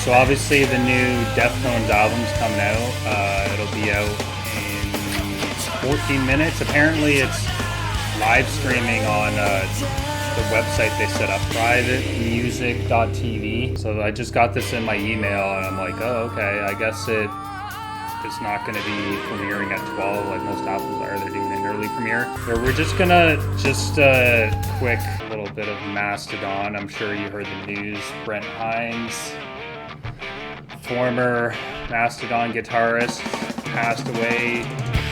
So obviously the new Deftones album's coming out. It'll be out in 14 minutes. Apparently it's live streaming on the website they set up, privatemusic.tv. So I just got this in my email and I'm like, oh, okay, I guess it's not going to be premiering at 12 like most albums are. They're doing an early premiere. So we're just gonna quick little bit of Mastodon. I'm sure you heard the news. Brent Hines, former Mastodon guitarist, passed away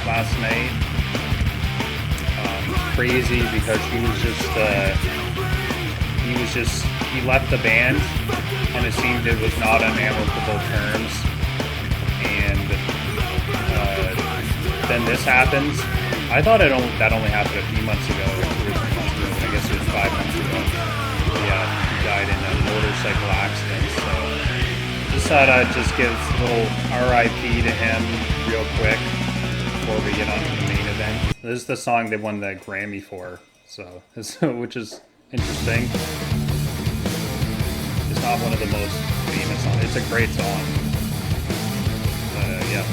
last night. Crazy because he left the band and it seemed it was not on amicable terms. And then this happens. I thought that only happened a few months ago, or 3 months ago. I guess it was 5 months ago. Yeah, he died in a motorcycle accident. So just thought I'd just give a little RIP to him real quick before we get on to the main event. This is the song they won the Grammy for, so which is interesting. It's not one of the most famous songs. It's a great song. But yeah.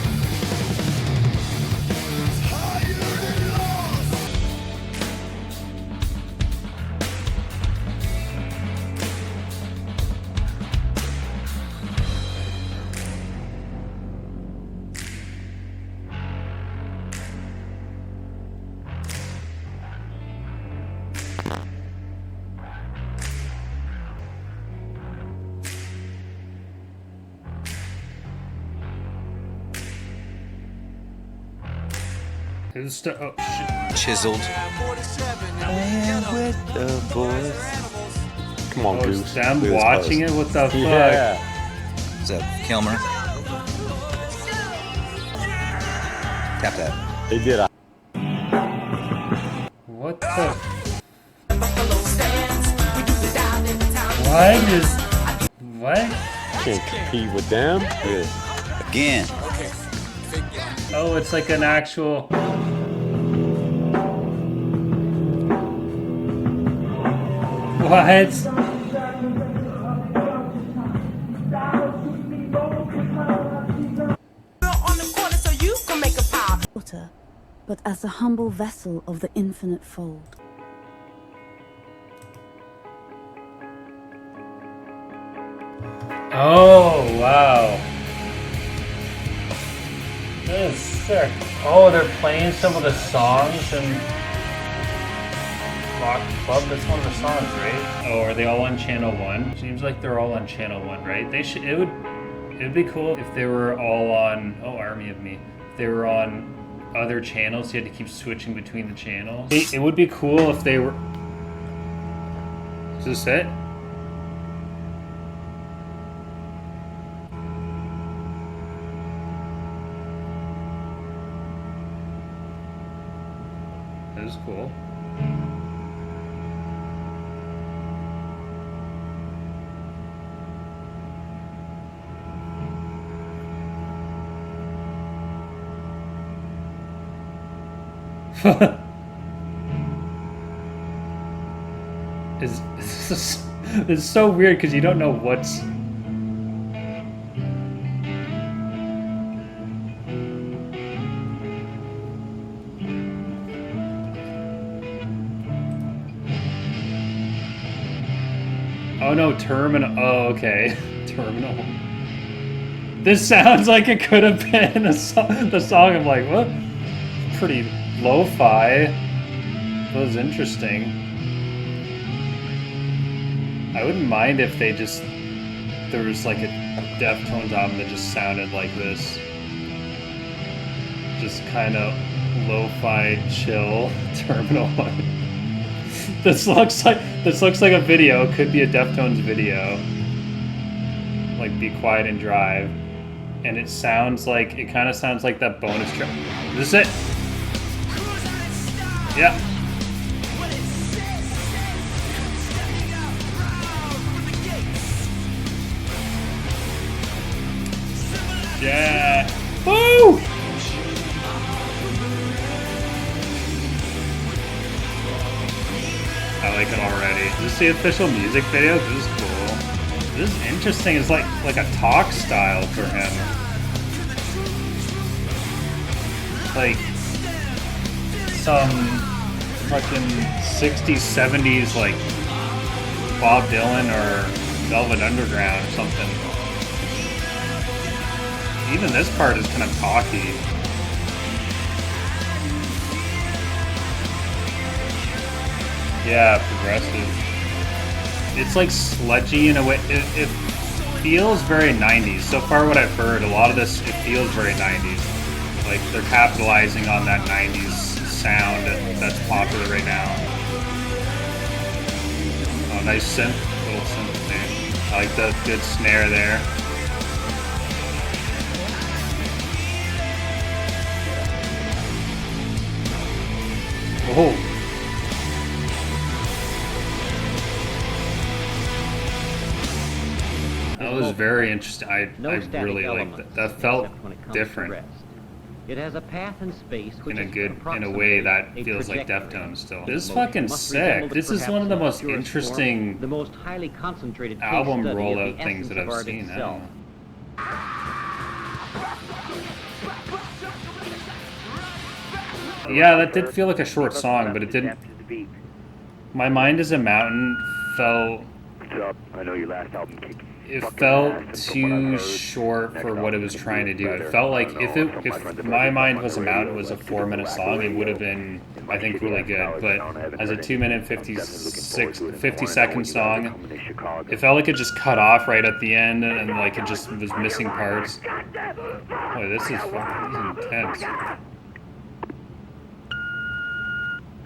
Chiseled. With the boys. Come on, Goose. Them watching it? What the fuck? Yeah. Is that Kilmer? Tap that. They did. What the? What is? What? Can't compete with them. Good. Again. Oh, it's like an actual. What? But as a humble vessel of the infinite fold. Oh, wow. That is sick. Oh, they're playing some of the songs and Rock Club. That's one of the songs, right? Oh, are they all on Channel 1? Seems like they're all on Channel 1, right? They should. It'd be cool if they were all on. Oh, Army of Me. If they were on other channels, you had to keep switching between the channels. It would be cool if they were. Is this it? That is cool. It's so weird because you don't know what's. Oh no, Terminal. Oh, okay. Terminal. This sounds like it could have been the song. I'm like, what? Pretty lo-fi. That was interesting. I wouldn't mind if they just. There was like a Deftones album that just sounded like this. Just kind of lo-fi, chill Terminal. This looks like a video. It could be a Deftones video. Like Be Quiet and Drive. And it kind of sounds like that bonus track. Is this it? Yeah. Yeah. Woo! I like it already. Is this the official music video? This is cool. This is interesting. It's like a talk style for him. Like some fucking 60s, 70s like Bob Dylan or Velvet Underground or something. Even this part is kind of talky. Yeah, progressive. It's like sludgy in a way. It feels very 90s. So far what I've heard, a lot of this, it feels very 90s. Like they're capitalizing on that 90s sound that's popular right now. Oh, nice synth, little synth thing. I like the good snare there. Oh. That was very interesting. I really liked that. That felt different. It has a path in space which in a way that feels like Deftones still. This is fucking sick. This is one of the most interesting the most highly concentrated album rollout things that I've seen. I don't know. Yeah, that did feel like a short song, but it didn't. My Mind is a Mountain felt. I know your last album kicked. It felt too short for what it was trying to do. It felt like if My Mind Was a Mountain was a 4-minute song, it would have been, I think, really good. But as a 2-minute 50-second song, it felt like it just cut off right at the end, and like it just was missing parts. Boy, this is intense.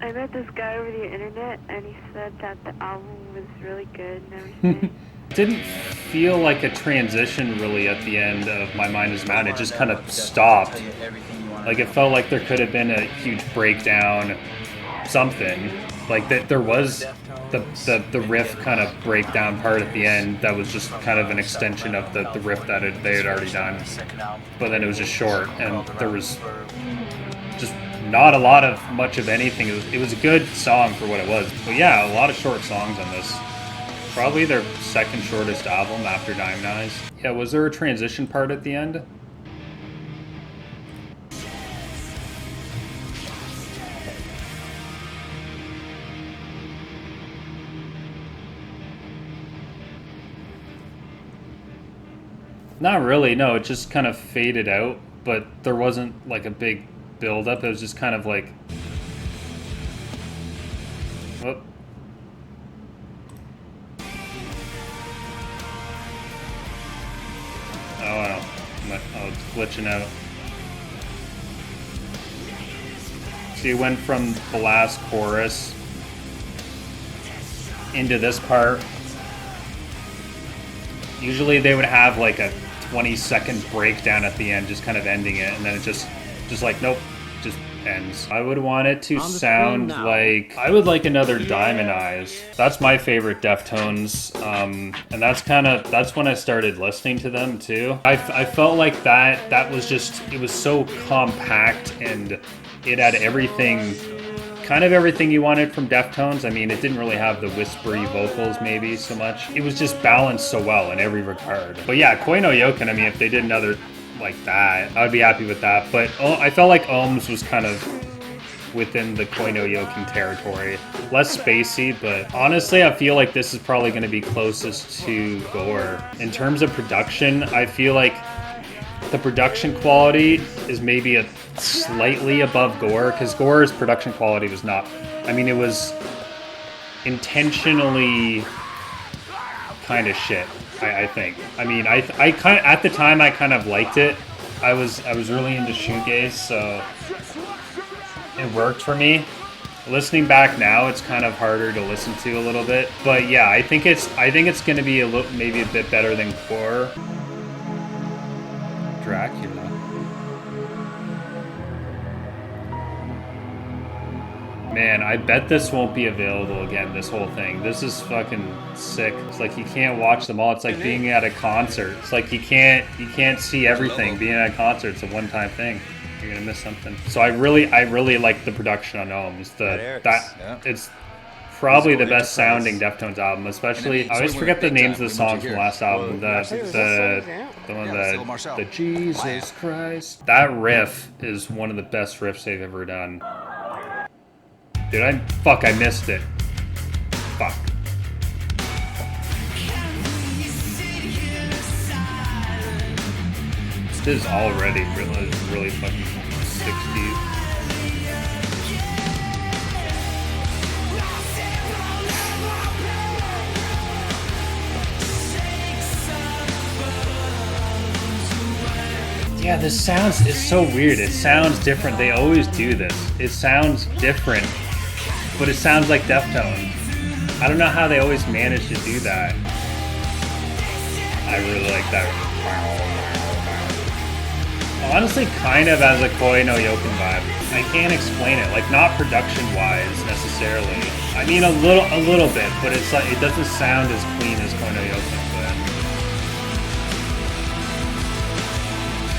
I met this guy over the internet, and he said that the album was really good and everything. It didn't feel like a transition really at the end of My Mind Is a Mountain. It just kind of stopped. Like it felt like there could have been a huge breakdown, something. Like that there was the riff kind of breakdown part at the end that was just kind of an extension of the riff that they had already done. But then it was just short, and there was just not a lot of much of anything. It was a good song for what it was. But yeah, a lot of short songs on this. Probably their second shortest album after Diamond Eyes. Yeah, was there a transition part at the end? Not really, no, it just kind of faded out, but there wasn't like a big build up. It was just kind of like, whoop. Oh, it's glitching out. So you went from the last chorus into this part. Usually they would have like a 20-second breakdown at the end, just kind of ending it, and then it just like, nope, just ends. I would want it to sound like, I would like another Diamond Eyes. That's my favorite Deftones, and that's when I started listening to them too. I felt like that was just, it was so compact, and it had everything, kind of everything you wanted from Deftones. I mean, it didn't really have the whispery vocals maybe so much. It was just balanced so well in every regard. But yeah, Koi no Yokan, I mean, if they did another like that, I would be happy with that. But I felt like Ohms was kind of within the Koi no Yokan territory. Less spacey, but honestly, I feel like this is probably going to be closest to Gore. In terms of production, I feel like the production quality is maybe a slightly above Gore, because Gore's production quality was not, I mean, it was intentionally kind of shit. I think. I mean, I kind of, at the time I kind of liked it. I was really into shoegaze, so it worked for me. Listening back now, it's kind of harder to listen to a little bit. But yeah, I think it's going to be maybe a bit better than Gore. Dracula. Man, I bet this won't be available again, this whole thing. This is fucking sick. It's like you can't watch them all. It's like being at a concert. It's like you can't see everything. Being at a concert, it's a one-time thing. You're gonna miss something. So I really like the production on Ohms. It's probably the best sounding Deftones album, especially. I always forget the names of the songs from the last album. The one that the Jesus Christ. That riff is one of the best riffs they've ever done. Dude, I missed it. Fuck. This is already really fucking 60s. Yeah, this sounds is so weird. It sounds different. They always do this. It sounds different, but it sounds like Deftones. I don't know how they always manage to do that. I really like that. Honestly, kind of as a No Yokan vibe. I can't explain it. Like, not production-wise necessarily. I mean, a little bit, but it's like it doesn't sound as clean as No Yokan.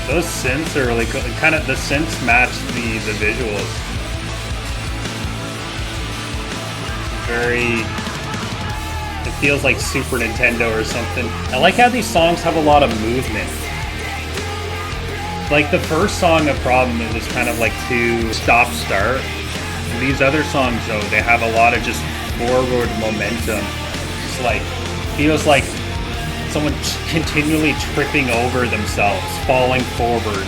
Those synths are really cool. Kind of the synths match the visuals. It feels like Super Nintendo or something. I like how these songs have a lot of movement. Like the first song, A Problem, it was kind of like to stop-start. These other songs, though, they have a lot of just forward momentum. It's like, feels like someone continually tripping over themselves, falling forward,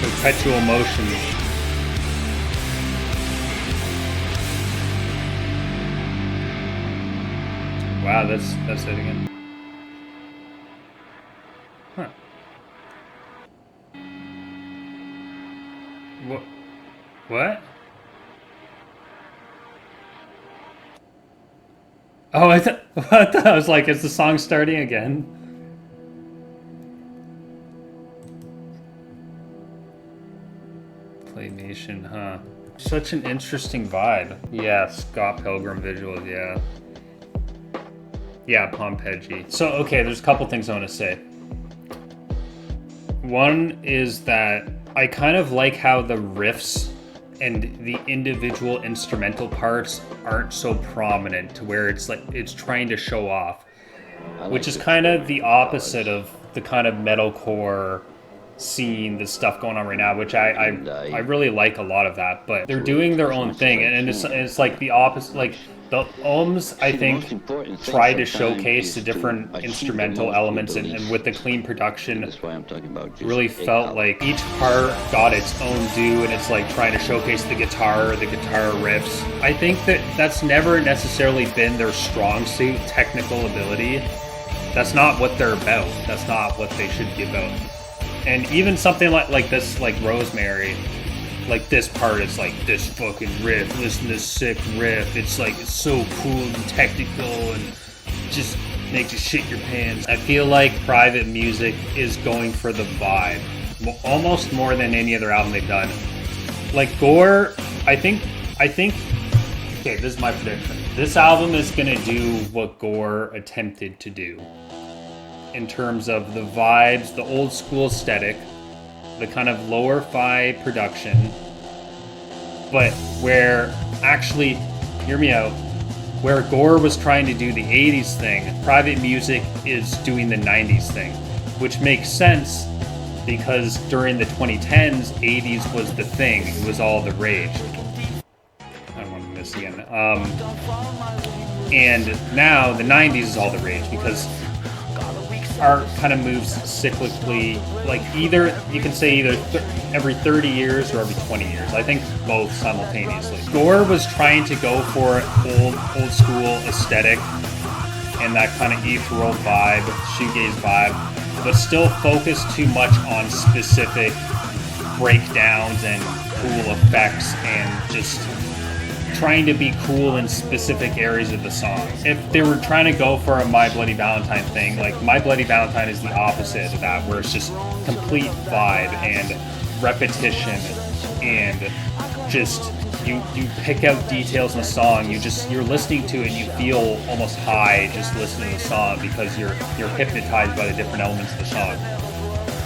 perpetual motion. Wow, that's it again. Huh. What? Oh, I was like, is the song starting again? Claymation, huh? Such an interesting vibe. Yeah, Scott Pilgrim visuals, yeah. Yeah, Pompeji. So, okay, there's a couple things I want to say. One is that I kind of like how the riffs and the individual instrumental parts aren't so prominent to where it's like it's trying to show off, which is kind of the opposite of the kind of metalcore scene, the stuff going on right now, which I really like a lot of that, but they're doing their own thing, and it's like the opposite. Like the Ohms, I think, tried to showcase the different instrumental elements, and with the clean production, really felt like each part got its own due, and it's like trying to showcase the guitar riffs. I think that's never necessarily been their strong suit, technical ability. That's not what they're about. That's not what they should be about. And even something like this, like Rosemary, like this part is like this fucking riff. Listen to this sick riff. It's like it's so cool and technical and just makes you shit your pants. I feel like Private Music is going for the vibe, almost more than any other album they've done. Like Gore, I think. Okay, this is my prediction. This album is gonna do what Gore attempted to do. In terms of the vibes, the old school aesthetic, the kind of lower fi production, but where actually, hear me out, where Gore was trying to do the 80s thing, Private Music is doing the 90s thing, which makes sense because during the 2010s, 80s was the thing, it was all the rage. I don't want to miss again. And now the 90s is all the rage because art kind of moves cyclically, like either you can say every 30 years or every 20 years. I think both simultaneously. Gore was trying to go for old school aesthetic and that kind of ethereal vibe, shoegaze vibe, but still focus too much on specific breakdowns and cool effects and just trying to be cool in specific areas of the song. If they were trying to go for a My Bloody Valentine thing, like My Bloody Valentine is the opposite of that, where it's just complete vibe and repetition and just you pick out details in the song. You're listening to it and you feel almost high just listening to the song because you're hypnotized by the different elements of the song.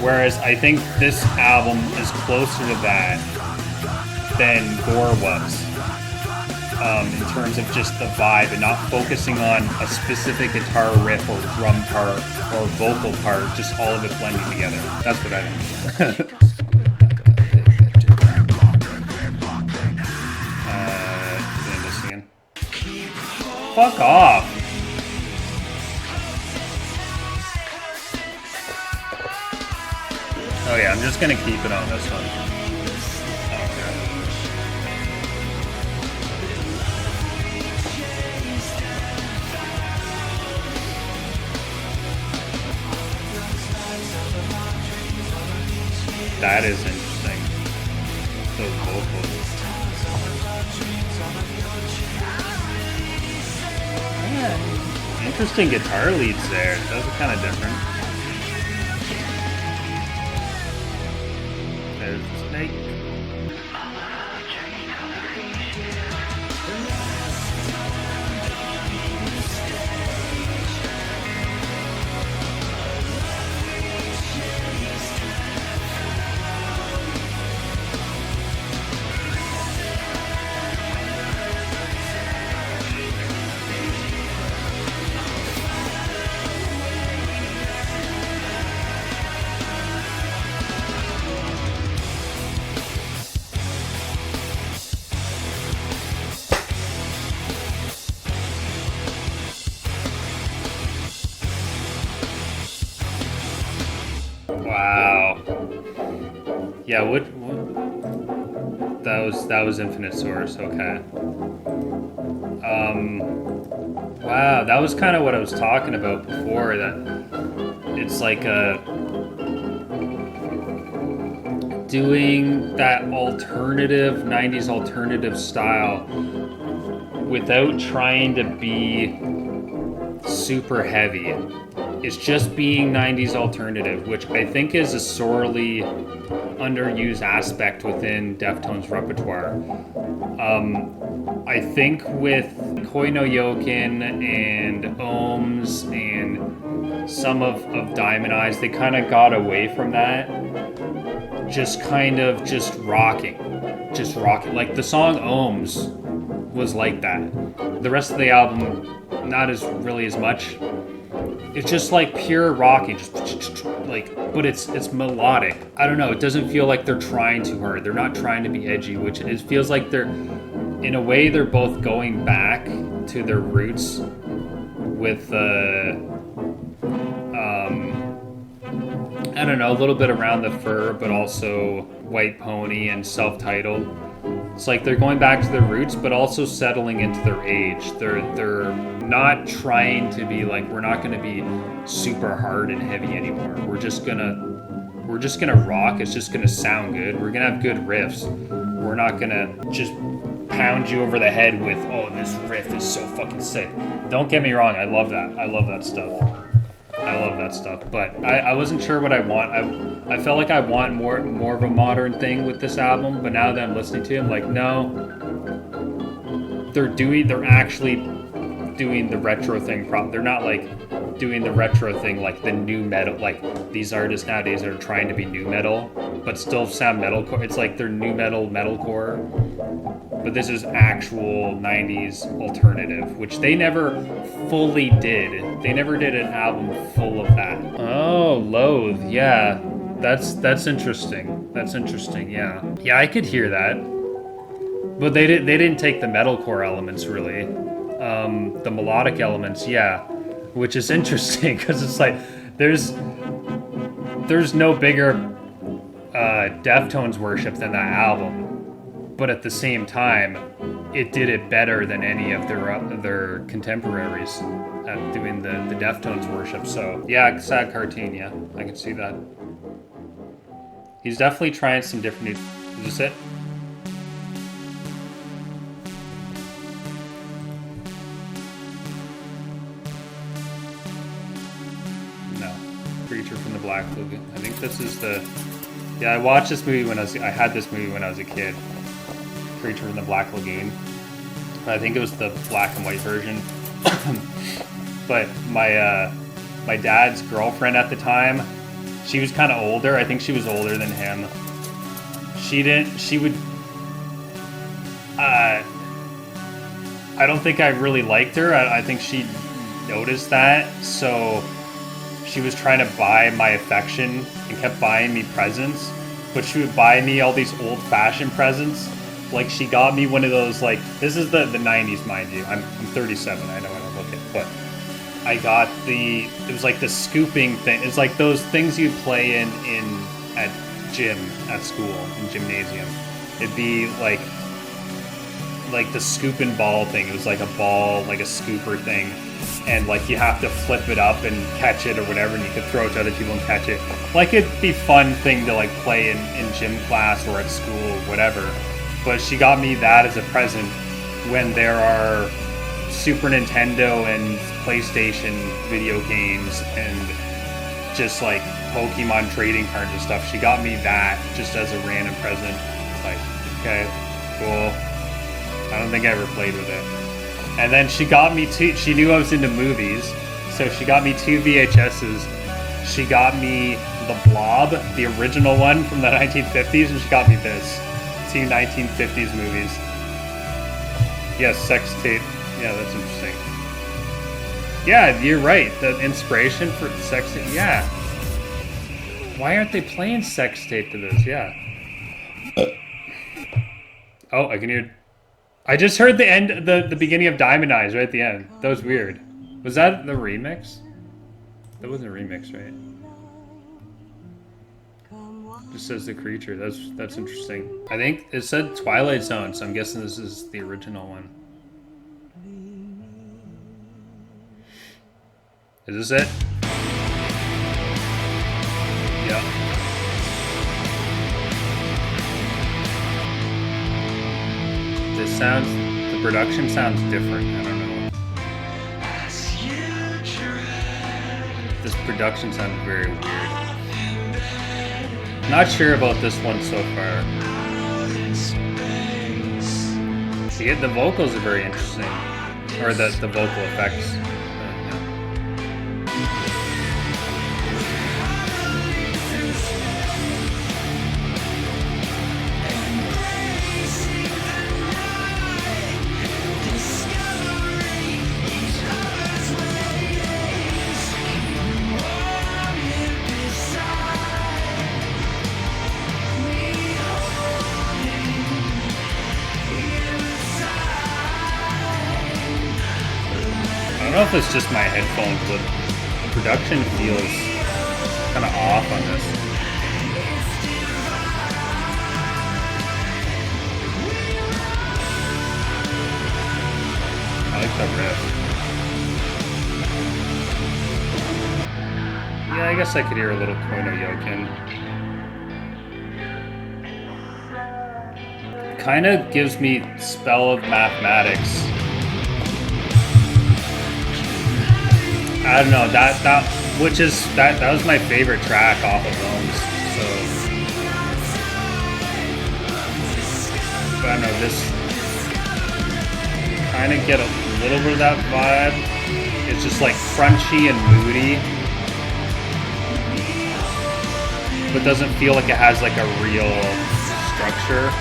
Whereas I think this album is closer to that than Gore was. in terms of just the vibe and not focusing on a specific guitar riff or drum part or vocal part, just all of it blending together. That's what I think. Fuck off. Oh yeah, I'm just gonna keep it on this one. That is interesting. Those vocals. Yeah. Interesting guitar leads there. Those are kind of different. There's the snake. Wow. Yeah, what that was Infinite Source, okay. Wow, that was kind of what I was talking about before, that it's like doing that alternative 90s alternative style without trying to be super heavy. It's just being 90s alternative, which I think is a sorely underused aspect within Deftones' repertoire. I think with No Yokan and Ohms and some of Diamond Eyes, they kind of got away from that. Just rocking. Like the song Ohms was like that. The rest of the album, not as really as much. It's just like pure rocking, just like, but it's melodic. I don't know, it doesn't feel like they're trying too hard. They're not trying to be edgy, which it feels like they're, in a way, they're both going back to their roots with, I don't know, a little bit Around the Fur, but also White Pony and Self-Titled. It's like they're going back to their roots, but also settling into their age. They're not trying to be like, we're not going to be super hard and heavy anymore. We're just gonna rock. It's just gonna sound good. We're gonna have good riffs. We're not gonna just pound you over the head with, oh, this riff is so fucking sick. Don't get me wrong. I love that. I love that stuff. But I wasn't sure what I want. I felt like I want more of a modern thing with this album. But now that I'm listening to it, I'm like, no. They're actually doing the retro thing. They're not like doing the retro thing like the new metal. Like these artists nowadays are trying to be new metal, but still sound metalcore. It's like they're new metalcore. But this is actual 90s alternative, which they never fully did. They never did an album full of that. Oh, Loathe, yeah. That's interesting. Yeah. Yeah, I could hear that. But they didn't take the metalcore elements really. The melodic elements, yeah. Which is interesting because it's like there's no bigger Deftones worship than that album. But at the same time, it did it better than any of their contemporaries at doing the Deftones worship. So yeah, sad cartoon. Yeah, I can see that. He's definitely trying some different. Is this it? No, Creature from the Black Lagoon. I think this is the. Yeah, I watched this movie I had this movie when I was a kid. Creature in the Black Lagoon. I think it was the black and white version. But my dad's girlfriend at the time, she was kind of older. I think she was older than him. I don't think I really liked her. I think she noticed that, so she was trying to buy my affection and kept buying me presents, but she would buy me all these old-fashioned presents. Like, she got me one of those, like, this is the 90s, mind you. I'm 37, I know how to look at, but I got it was like the scooping thing. It's like those things you play at gym, at school, in gymnasium. It'd be like the scoop and ball thing. It was like a ball, like a scooper thing, and like you have to flip it up and catch it or whatever, and you could throw it to other people and catch it. Like, it'd be fun thing to like play in gym class or at school, whatever. But she got me that as a present when there are Super Nintendo and PlayStation video games and just like Pokemon trading cards and stuff. She got me that just as a random present. Like, okay, cool. I don't think I ever played with it. And then she got me she knew I was into movies, so she got me 2 VHSs. She got me The Blob, the original one from the 1950s, and she got me this. 2 1950s movies. Yes, sex tape. Yeah, that's interesting. Yeah, you're right. The inspiration for sex tape. Yeah. Why aren't they playing sex tape to this? Yeah. Oh, I can hear. I just heard the end, the beginning of Diamond Eyes right at the end. That was weird. Was that the remix? That wasn't a remix, right? Just says the creature. That's interesting. I think it said Twilight Zone, so I'm guessing this is the original one. Is this it? Yeah. The production sounds different. I don't know. This production sounds very weird. Not sure about this one so far. See, the vocals are very interesting. Or the vocal effects. I don't know if it's just my headphones, but the production feels kind of off on this. I like the riff. Yeah, I guess I could hear a little No Yokan. Kind of gives me Spell of Mathematics. I don't know, that was my favorite track off of Ohms, so but I don't know, this kind of get a little bit of that vibe. It's just like crunchy and moody, but doesn't feel like it has like a real structure.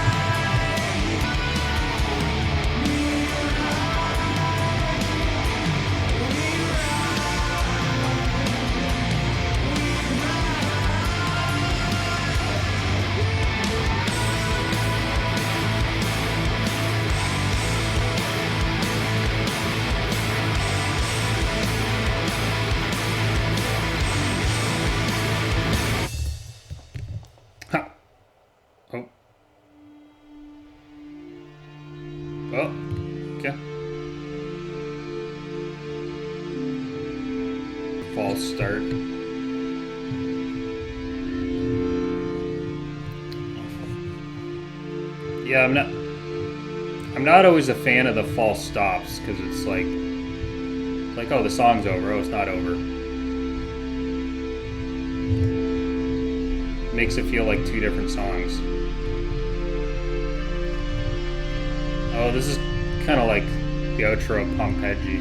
Oh, okay. False start. Yeah, I'm not always a fan of the false stops because it's like oh, the song's over. Oh, it's not over. Makes it feel like 2 different songs. Oh, this is kind of like the outro of Pump Hedgy.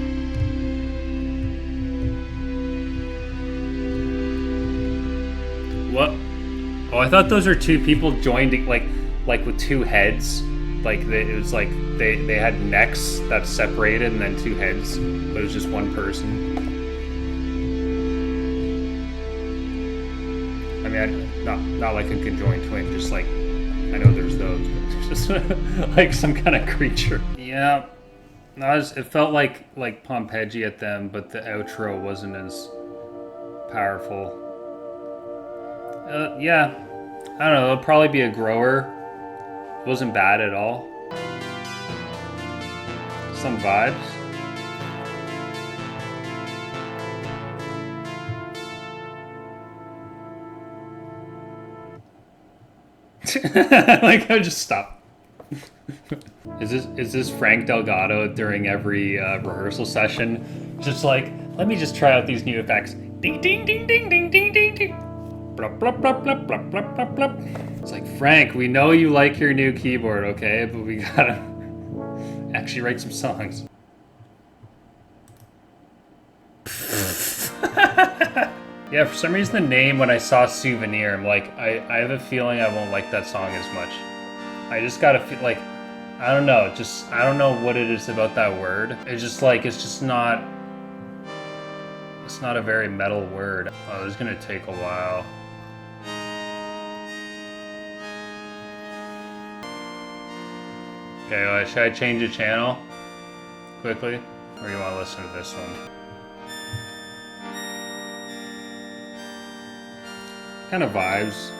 What? Oh, I thought those are 2 people joined, like with 2 heads. Like it was like they had necks that separated and then two heads, but it was just one person. I mean, not like a conjoined twin, just like, I know there's those, but it's just like some kind of creature. Yeah, it felt like Pompeji at them, but the outro wasn't as powerful. Yeah, I don't know, it'll probably be a grower. It wasn't bad at all. Some vibes. Like, I just stop. Is this Frank Delgado during every rehearsal session? Just like, let me just try out these new effects. Ding ding ding ding ding ding ding ding. Blup, blup, blup, blup, blup, blup, blup, blup. It's like, Frank, we know you like your new keyboard, okay? But we gotta actually write some songs. Yeah, for some reason the name, when I saw Souvenir, I'm like, I have a feeling I won't like that song as much. I just gotta feel like, I don't know, I don't know what it is about that word. It's just like, it's not a very metal word. Oh, this is gonna take a while. Okay, should I change the channel quickly? Or you wanna listen to this one? Kind of vibes.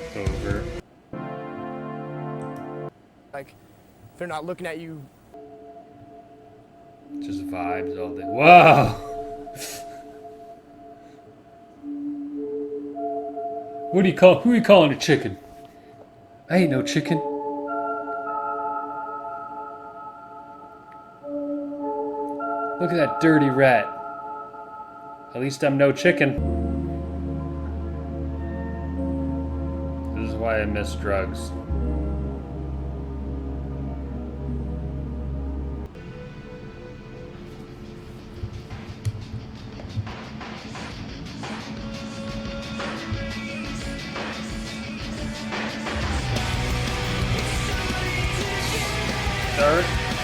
It's over. Like, they're not looking at you. Just vibes all day. Whoa! Who are you calling a chicken? I ain't no chicken. Look at that dirty rat. At least I'm no chicken. This is why I miss drugs.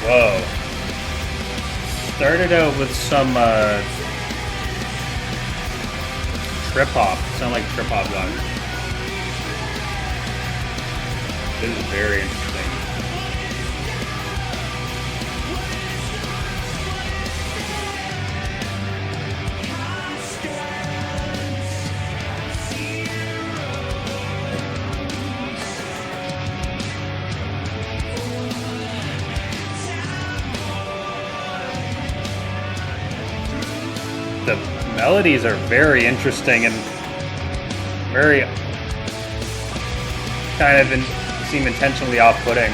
Whoa. Started out with some trip hop. Sound like trip hop guys. This is very interesting. The melodies are very interesting and very kind of seem intentionally off-putting.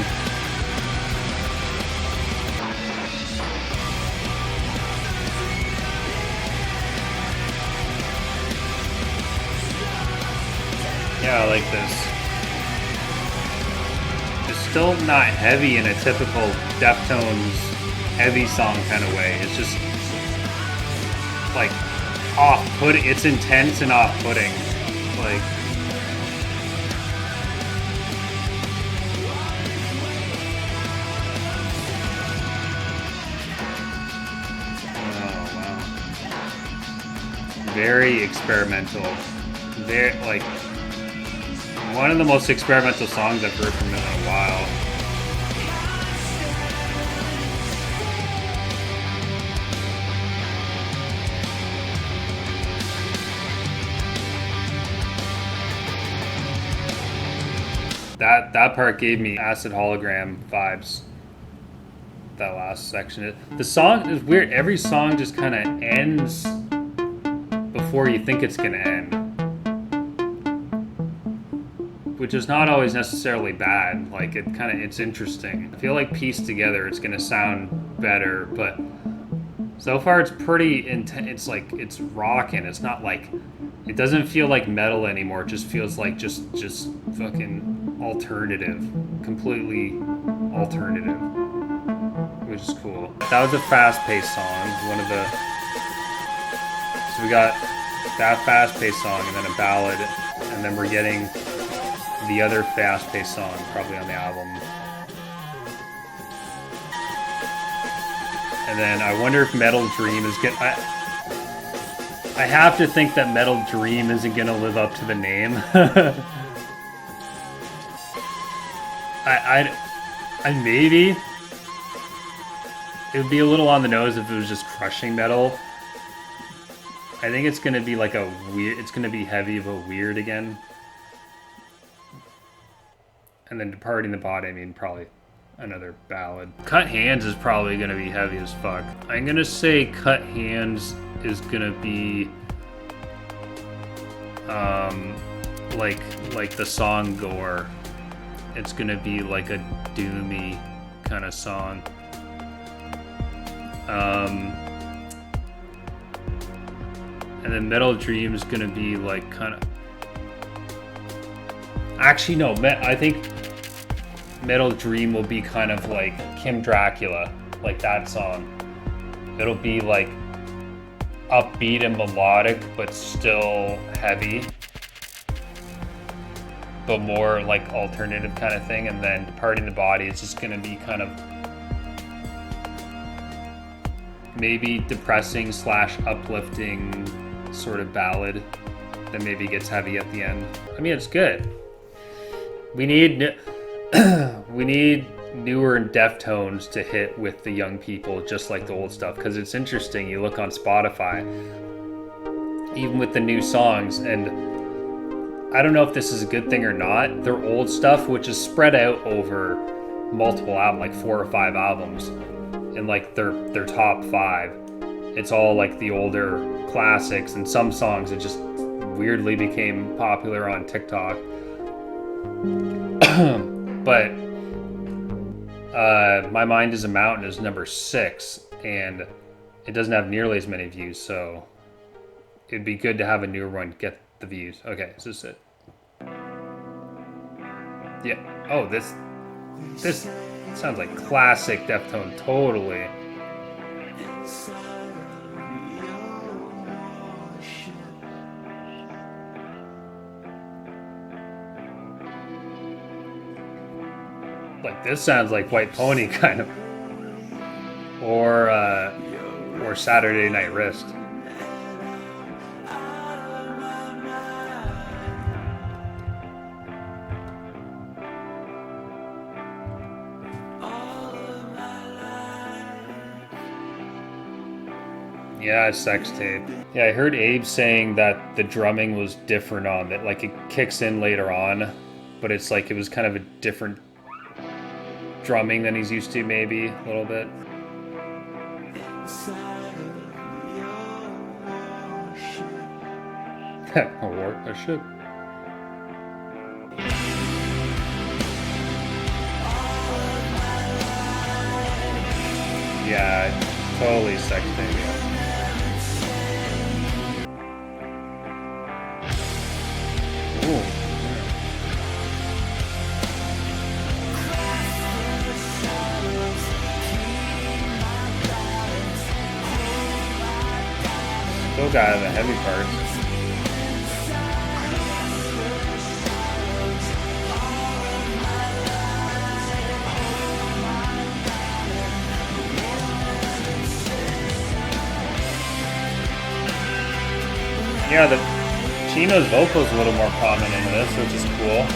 Yeah, I like this. It's still not heavy in a typical Deftones heavy song kind of way. It's just like off-putting. It's intense and off-putting. Like, oh wow, very experimental. Very, like, one of the most experimental songs I've heard from them in a while. That part gave me Acid Hologram vibes. That last section. The song is weird. Every song just kind of ends before you think it's gonna end, which is not always necessarily bad. Like, it's interesting. I feel like pieced together it's gonna sound better, but so far it's pretty intense. It's like, it's rocking. It's not like It doesn't feel like metal anymore. It just feels like just fucking alternative, completely alternative, which is cool. That was a fast-paced song. One of the so we got that fast-paced song and then a ballad, and then we're getting the other fast-paced song probably on the album. And then I wonder if Metal Dream is gonna. I have to think that Metal Dream isn't gonna live up to the name. I maybe it would be a little on the nose if it was just crushing metal. I think it's gonna be like a weird. It's gonna be heavy but weird again. And then Departing the Body, I mean, probably another ballad. Cut Hands is probably gonna be heavy as fuck. I'm gonna say Cut Hands is gonna be like the song Gore. It's gonna be like a doomy kind of song. And then Metal Dream is gonna be like kind of. Actually, no. I think Metal Dream will be kind of like Kim Dracula, like that song. It'll be like upbeat and melodic, but still heavy, but more like alternative kind of thing. And then Departing the Body is just gonna be kind of maybe depressing / uplifting sort of ballad that maybe gets heavy at the end. I mean, it's good. We need newer Deftones to hit with the young people, just like the old stuff. Because it's interesting, you look on Spotify, even with the new songs, and I don't know if this is a good thing or not, their old stuff, which is spread out over multiple albums, like 4 or 5 albums, and like their top 5, it's all like the older classics, and some songs that just weirdly became popular on TikTok. But My Mind is a Mountain is number 6, and it doesn't have nearly as many views, so it'd be good to have a newer one get the views. Okay, is this it? Yeah. Oh, this sounds like classic Deftone, totally. Like, this sounds like White Pony kind of, or Saturday Night Wrist. Yeah, Sex Tape. Yeah, I heard Abe saying that the drumming was different on it. Like, it kicks in later on, but it's like it was kind of a different drumming than he's used to, maybe a little bit. A ship. Yeah, totally Sex Tape. Yeah. Ooh. Still got the heavy parts. Yeah, Chino's vocals a little more prominent in this, which is cool.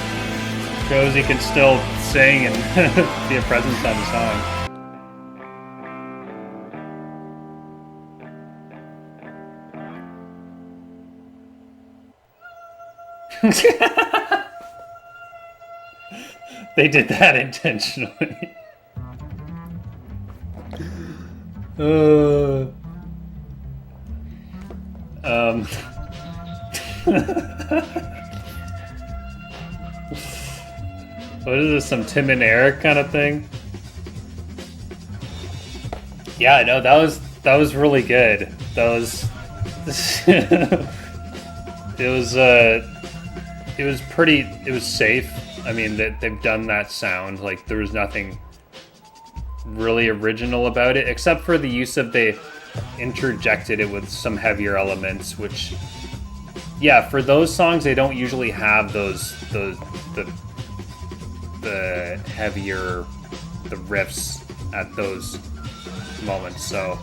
Shows he can still sing and be a presence on the song. They did that intentionally. What is this, some Tim and Eric kind of thing? Yeah, no, that was really good. That was It was pretty. It was safe. I mean, they've done that sound. Like there was nothing really original about it, except for the use of they interjected it with some heavier elements, which, yeah, for those songs they don't usually have the heavier the riffs at those moments. So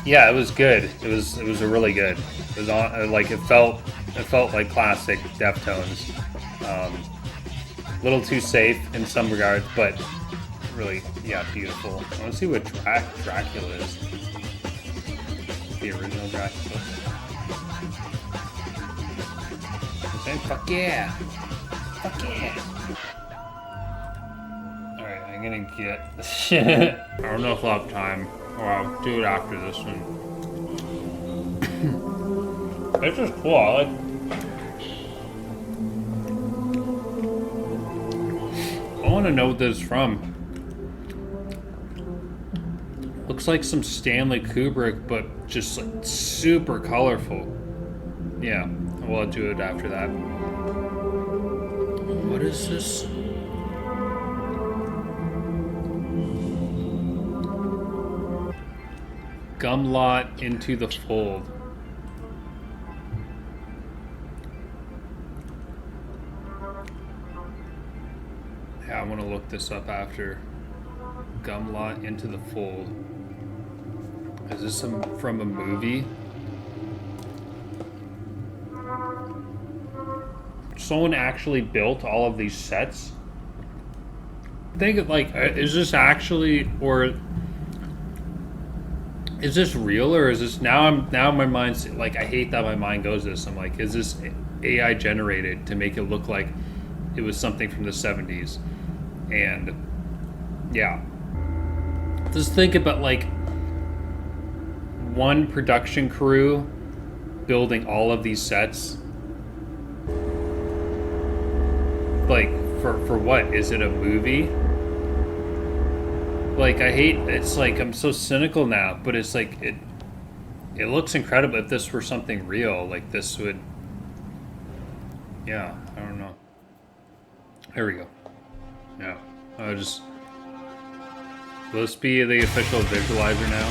yeah, it was good. It was a really good. It was on like it felt like classic Deftones. Little too safe in some regards, but really, yeah, beautiful. I want to see what Dracula is. The original Dracula. Okay, fuck yeah. Fuck yeah. Alright, I'm gonna get this shit. I don't know if I'll have time, or I'll do it after this one. It's just cool. I want to know what this is from. Looks like some Stanley Kubrick, but just like super colorful. Yeah, we'll do it after that. What is this? Gumlot into the fold. Yeah, I want to look this up after. Gumlot into the fold. Is this from a movie? Someone actually built all of these sets? Think of like, is this actually, or is this real, or is this now my mind's like, I hate that my mind goes this. I'm like, is this AI generated to make it look like it was something from the 70s? And yeah, just think about like one production crew building all of these sets. Like for what? Is it a movie? Like I hate, it's like I'm so cynical now, but it's like it looks incredible. If this were something real, like this would, yeah, I don't know. Here we go. Yeah, I'll just, will this be the official visualizer now?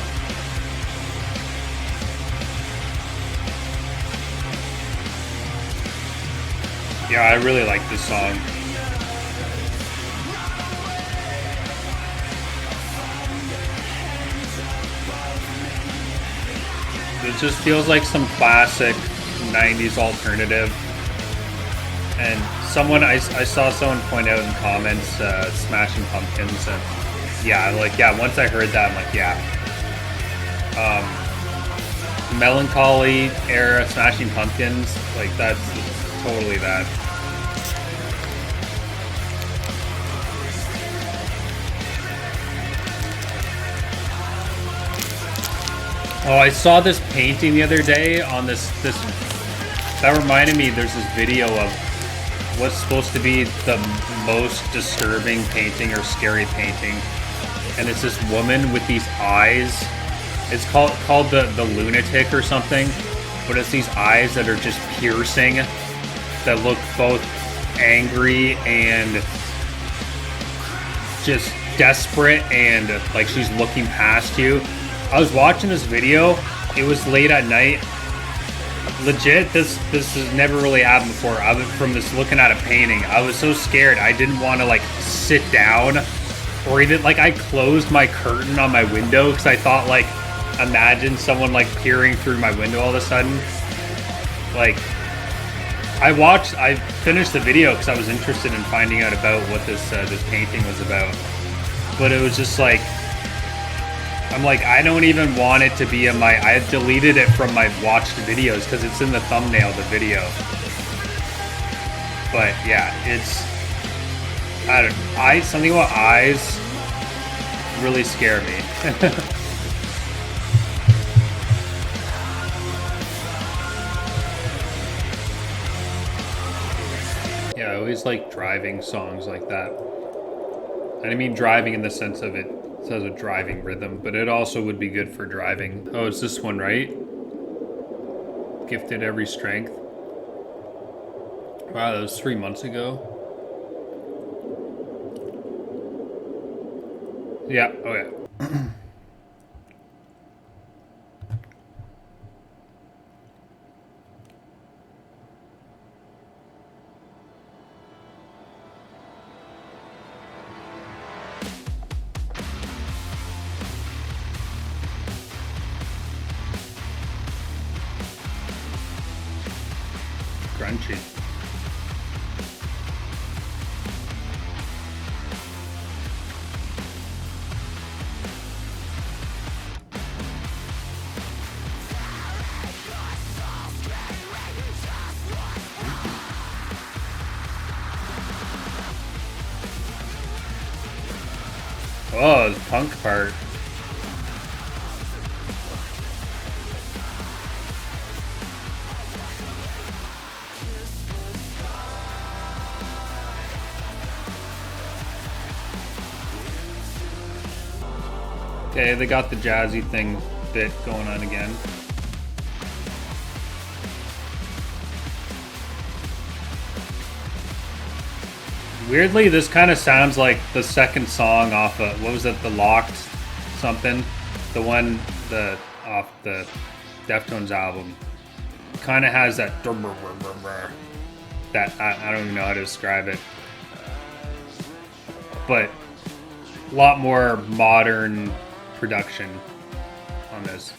Yeah, I really like this song. It just feels like some classic 90s alternative. And someone, I saw someone point out in comments, Smashing Pumpkins, and yeah, like, yeah, once I heard that, I'm like, yeah. Melancholy era Smashing Pumpkins, like, that's totally that. Oh, I saw this painting the other day on this, that reminded me, there's this video of what's supposed to be the most disturbing painting or scary painting. And it's this woman with these eyes. It's called the lunatic or something. But it's these eyes that are just piercing, that look both angry and just desperate, and like she's looking past you. I was watching this video. It was late at night. Legit, this has never really happened before. I was from this looking at a painting. I was so scared. I didn't want to like sit down, or even like I closed my curtain on my window because I thought like, imagine someone like peering through my window all of a sudden. Like, I finished the video because I was interested in finding out about what this painting was about. But it was just like, I'm like, I don't even want it to be in my, I have deleted it from my watched videos because it's in the thumbnail of the video. But yeah, it's, I don't know, something about eyes really scare me. Yeah, I always like driving songs like that. And I mean driving in the sense of it has a driving rhythm, but it also would be good for driving. Oh, it's this one, right? Gifted Every Strength. Wow, that was 3 months ago. Yeah, oh yeah. Crunchy. Oh, the punk part. Okay, they got the jazzy thing bit going on again. Weirdly, this kind of sounds like the second song off of, what was it, the Locked something? The one off the Deftones album. Kind of has that, that I don't even know how to describe it. But a lot more modern production on this.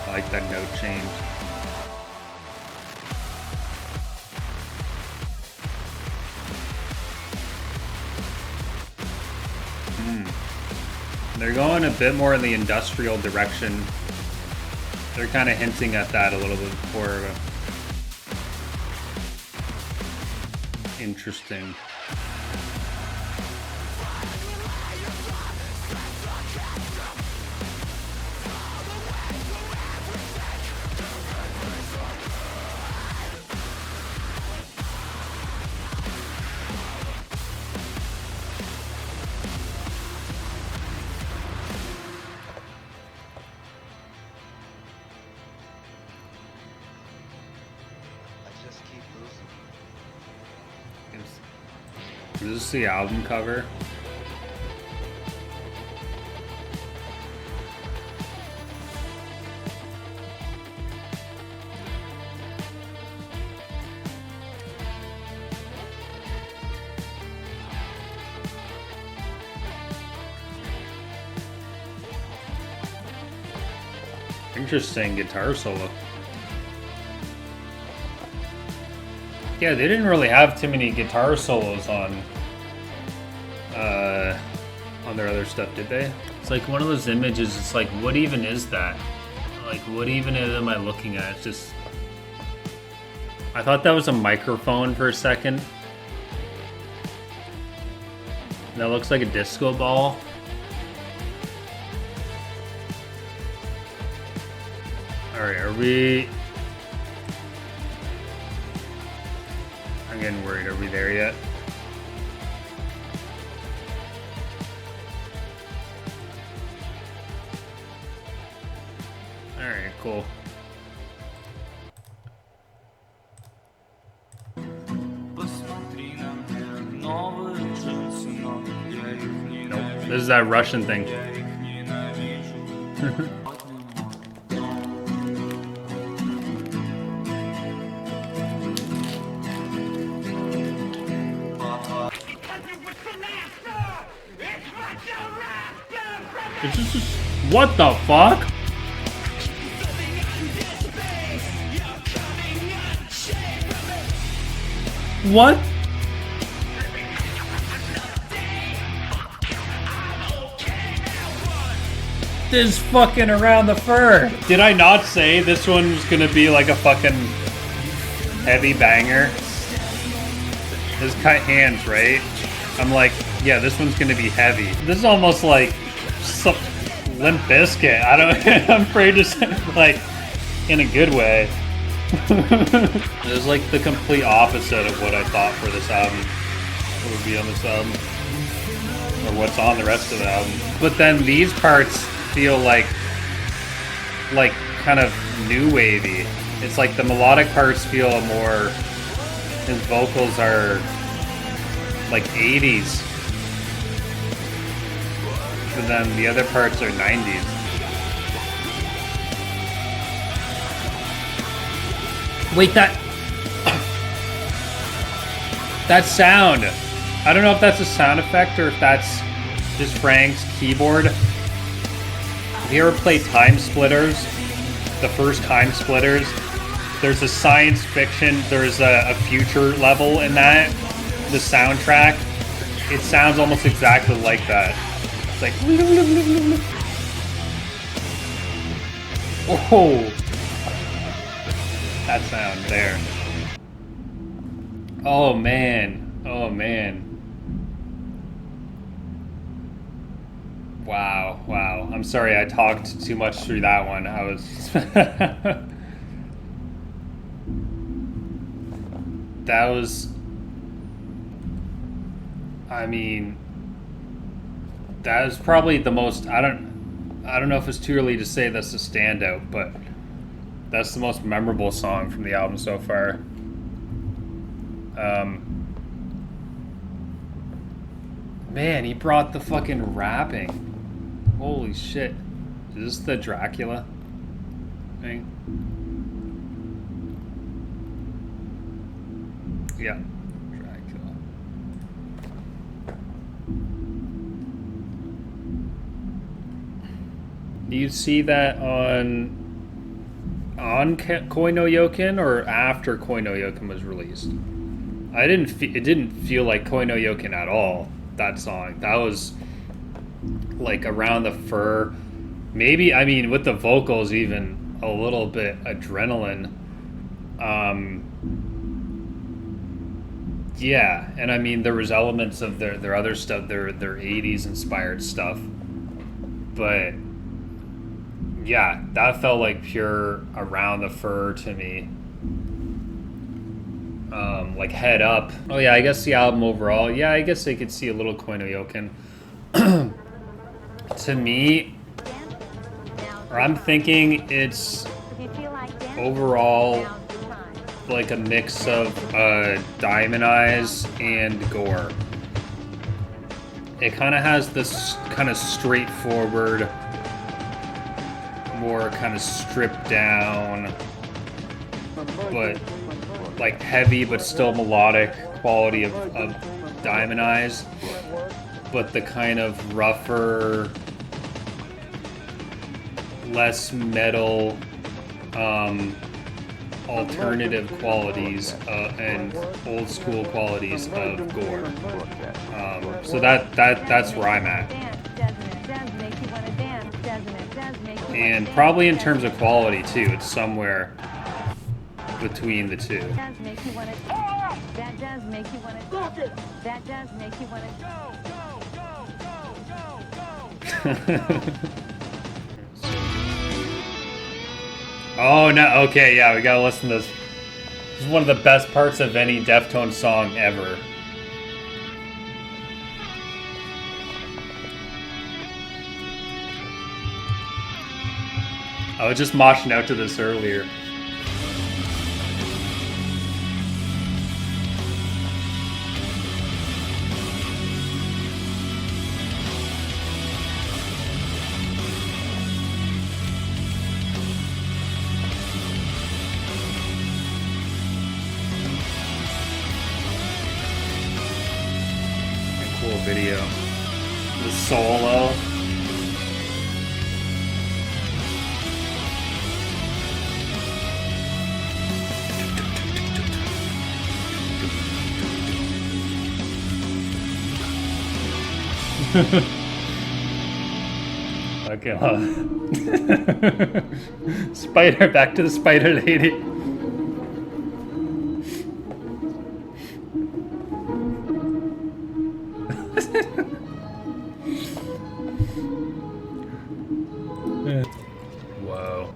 I like that note change. They're going a bit more in the industrial direction. They're kind of hinting at that a little bit before. Interesting. Is this the album cover? Interesting guitar solo. Yeah, they didn't really have too many guitar solos on their other stuff, did they? It's like one of those images, it's like, what even is that? Like, what even am I looking at? It's just... I thought that was a microphone for a second. That looks like a disco ball. Alright, are we... I'm getting worried. Are we there yet? Alright, cool. Nope. This is that Russian thing. It's just, what the fuck? What? This fucking Around the Fur. Did I not say this one was gonna be like a fucking heavy banger? his cut hands, right? I'm like, yeah, this one's gonna be heavy. This is almost like some Limp Bizkit. I don't. I'm afraid to say, like, in a good way. It was like the complete opposite of what I thought for this album. What would be on this album, or what's on the rest of the album. But then these parts feel like kind of new wavy. It's like the melodic parts feel more. His vocals are like 80s. But then the other parts are 90s. Wait, that sound. I don't know if that's a sound effect or if that's just Frank's keyboard. Have you ever played Time Splitters? The first Time Splitters? There's a science fiction, there's a future level in that. The soundtrack, it sounds almost exactly like that. It's like, oh, that sound there. Oh man, oh man. Wow, wow. I'm sorry I talked too much through that one. I was... That was... I mean... That is probably the most... I don't know if it's too early to say that's a standout, but... That's the most memorable song from the album so far. Man, he brought the fucking rapping. Holy shit. Is this the Dracula thing? Yeah. Dracula. Do you see that on Koi no Yokan or after Koi no Yokan was released? It didn't feel like Koi no Yokan at all, that song. That was like Around the Fur. Maybe, I mean, with the vocals even a little bit adrenaline. Yeah, and I mean there was elements of their other stuff, their 80s inspired stuff. But yeah, that felt like pure Around the Fur to me. Like Head Up. Oh yeah, I guess the album overall, yeah, I guess I could see a little Koi no Yokan. To me, or I'm thinking it's overall like a mix of Diamond Eyes and Gore. It kind of has this kind of straightforward, more kind of stripped down, but like heavy but still melodic quality of Diamond Eyes, but the kind of rougher, less metal, alternative qualities and old school qualities of Gore. So that's where I'm at. And probably in terms of quality too, it's somewhere between the two. Oh no, okay, yeah, we gotta listen to this. This is one of the best parts of any Deftones song ever. I was just moshing out to this earlier. Cool video. The solo. Okay, Spider, back to the Spider Lady. Whoa.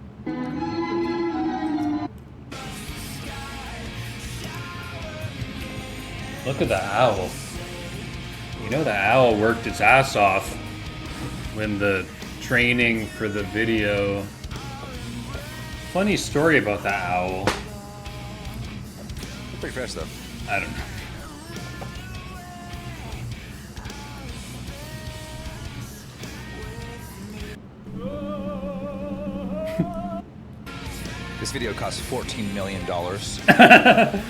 Look at the owl. You know the owl worked its ass off when the training for the video. Funny story about the owl. Pretty fresh though. I don't know. This video cost $14 million. That's a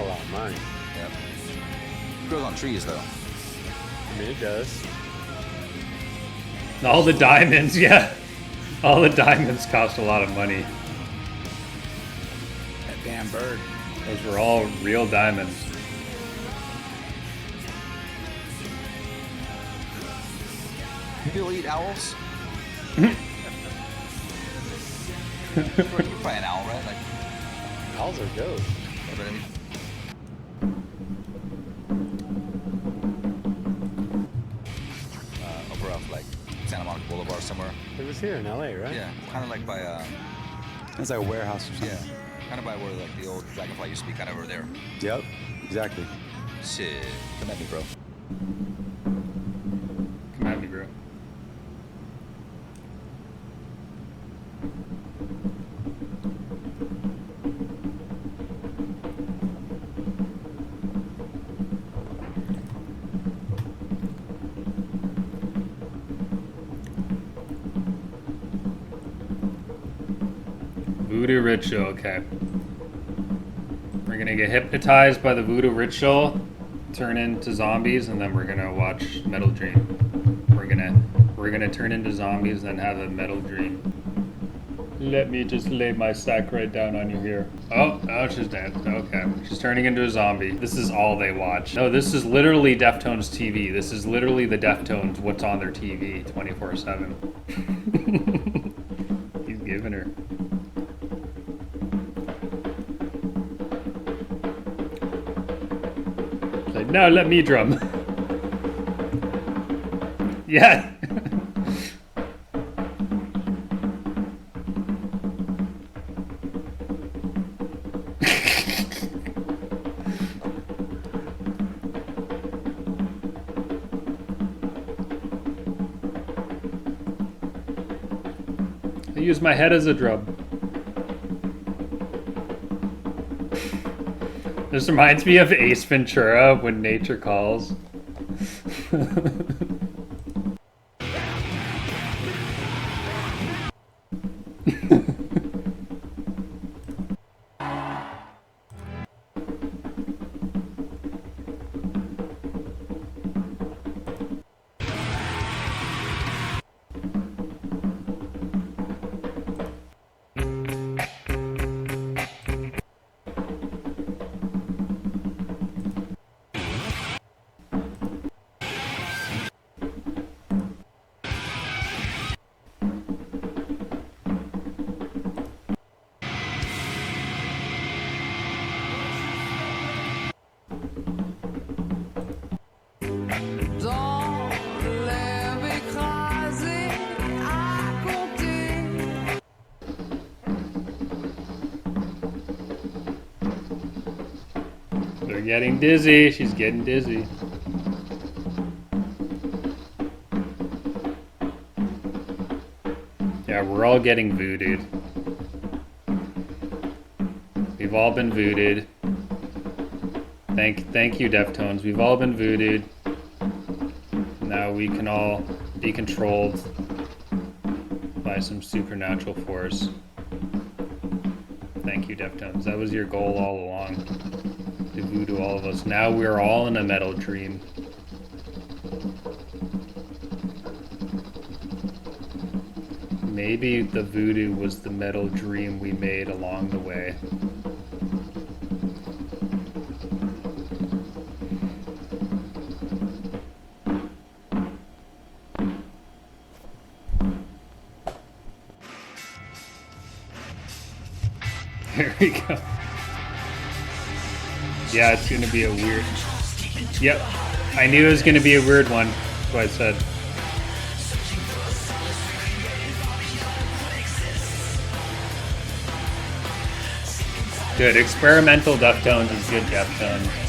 lot of money. Yep. Grows on trees though. I mean, it does. All the diamonds, yeah. All the diamonds cost a lot of money. That damn bird. Those were all real diamonds. People eat owls? You're probably an owl, right? Like, Owls are dope. yeah, but I mean, over off like Santa Monica Boulevard somewhere. It was here in LA, right? Yeah, kind of like by It's like a warehouse or something. yeah, kind of by where like the old Dragonfly used to be, kind of over there. Yep. Exactly. Shit, come at me, bro. Come at me, bro. Voodoo ritual, okay. We're gonna get hypnotized by the voodoo ritual, turn into zombies, and then we're gonna watch Metal Dream. We're gonna turn into zombies and have a metal dream. Let me just lay my sack right down on you here. Oh, she's dead. Okay. She's turning into a zombie. This is all they watch. No, this is literally Deftones TV. This is literally the Deftones, what's on their TV 24/7. He's giving her. She's like, no, let me drum. Yeah. I use my head as a drum. This reminds me of Ace Ventura, When Nature Calls. They're getting dizzy. She's getting dizzy. Yeah, we're all getting voodooed. We've all been voodooed. Thank you, Deftones. We've all been voodooed. Now we can all be controlled by some supernatural force. Thank you, Deftones. That was your goal all along. To voodoo all of us. Now we're all in a metal dream. Maybe the voodoo was the metal dream we made along the way. Here we go. Yeah, it's gonna be a weird... Yep, I knew it was gonna be a weird one. That's what I said. Good. Experimental Deftones is good Deftones.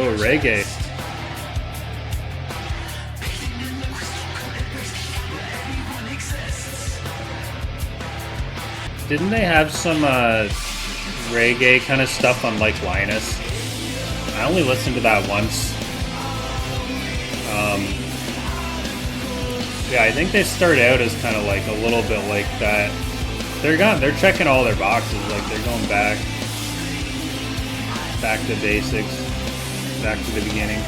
Oh, reggae. Didn't they have some reggae kind of stuff on like Linus? I only listened to that once. Yeah, I think they start out as kind of like a little bit like that. They're checking all their boxes, like they're going back to basics, back to the beginning.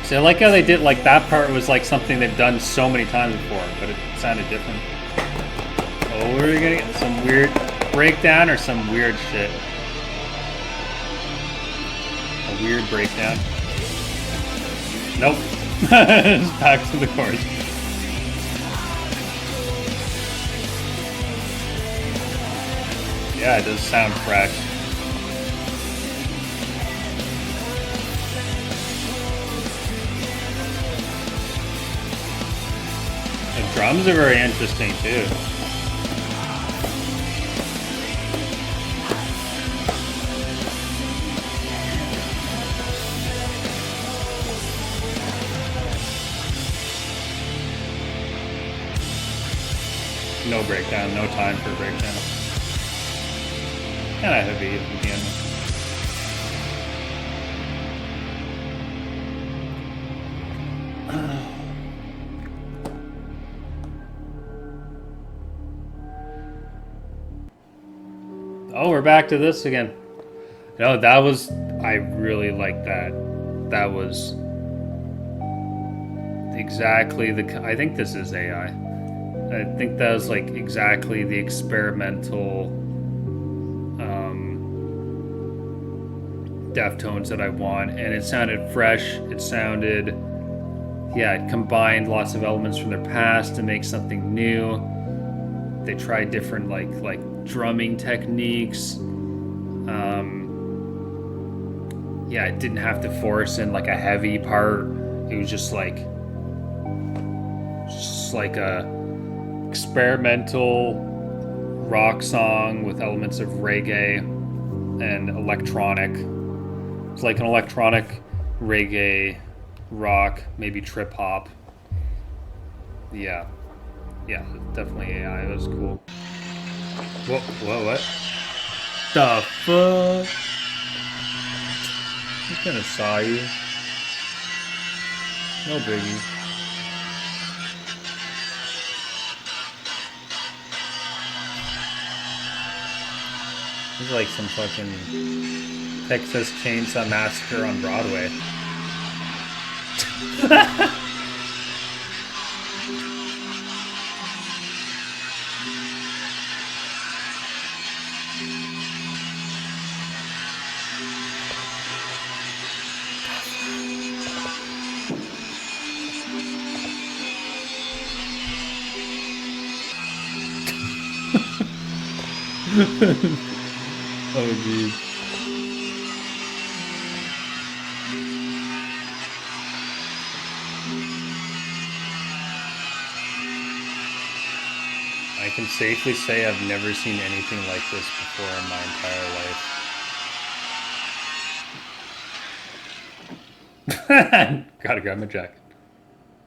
See, I like how they did, like, that part was like something they've done so many times before, but it sounded different. Oh, what are we gonna get? Some weird breakdown or some weird shit? A weird breakdown. Nope. Just back to the chorus. Yeah, it does sound fresh. The drums are very interesting too. No breakdown, no time for a breakdown. Kinda heavy at the end. Oh, we're back to this again. No, that was... I really liked that. That was... exactly the... I think this is AI. I think that was like exactly the experimental Deftones that I want, and it sounded fresh. It sounded, yeah, it combined lots of elements from their past to make something new. They tried different like drumming techniques. Yeah, it didn't have to force in like a heavy part. It was just like a experimental rock song with elements of reggae and electronic. It's like an electronic reggae rock, maybe trip hop. Yeah, definitely AI. It was cool. What? The fuck? He's gonna saw you. No biggie. This is like some fucking Texas Chainsaw Massacre on Broadway. Oh, geez. I can safely say I've never seen anything like this before in my entire life. Gotta grab my jacket.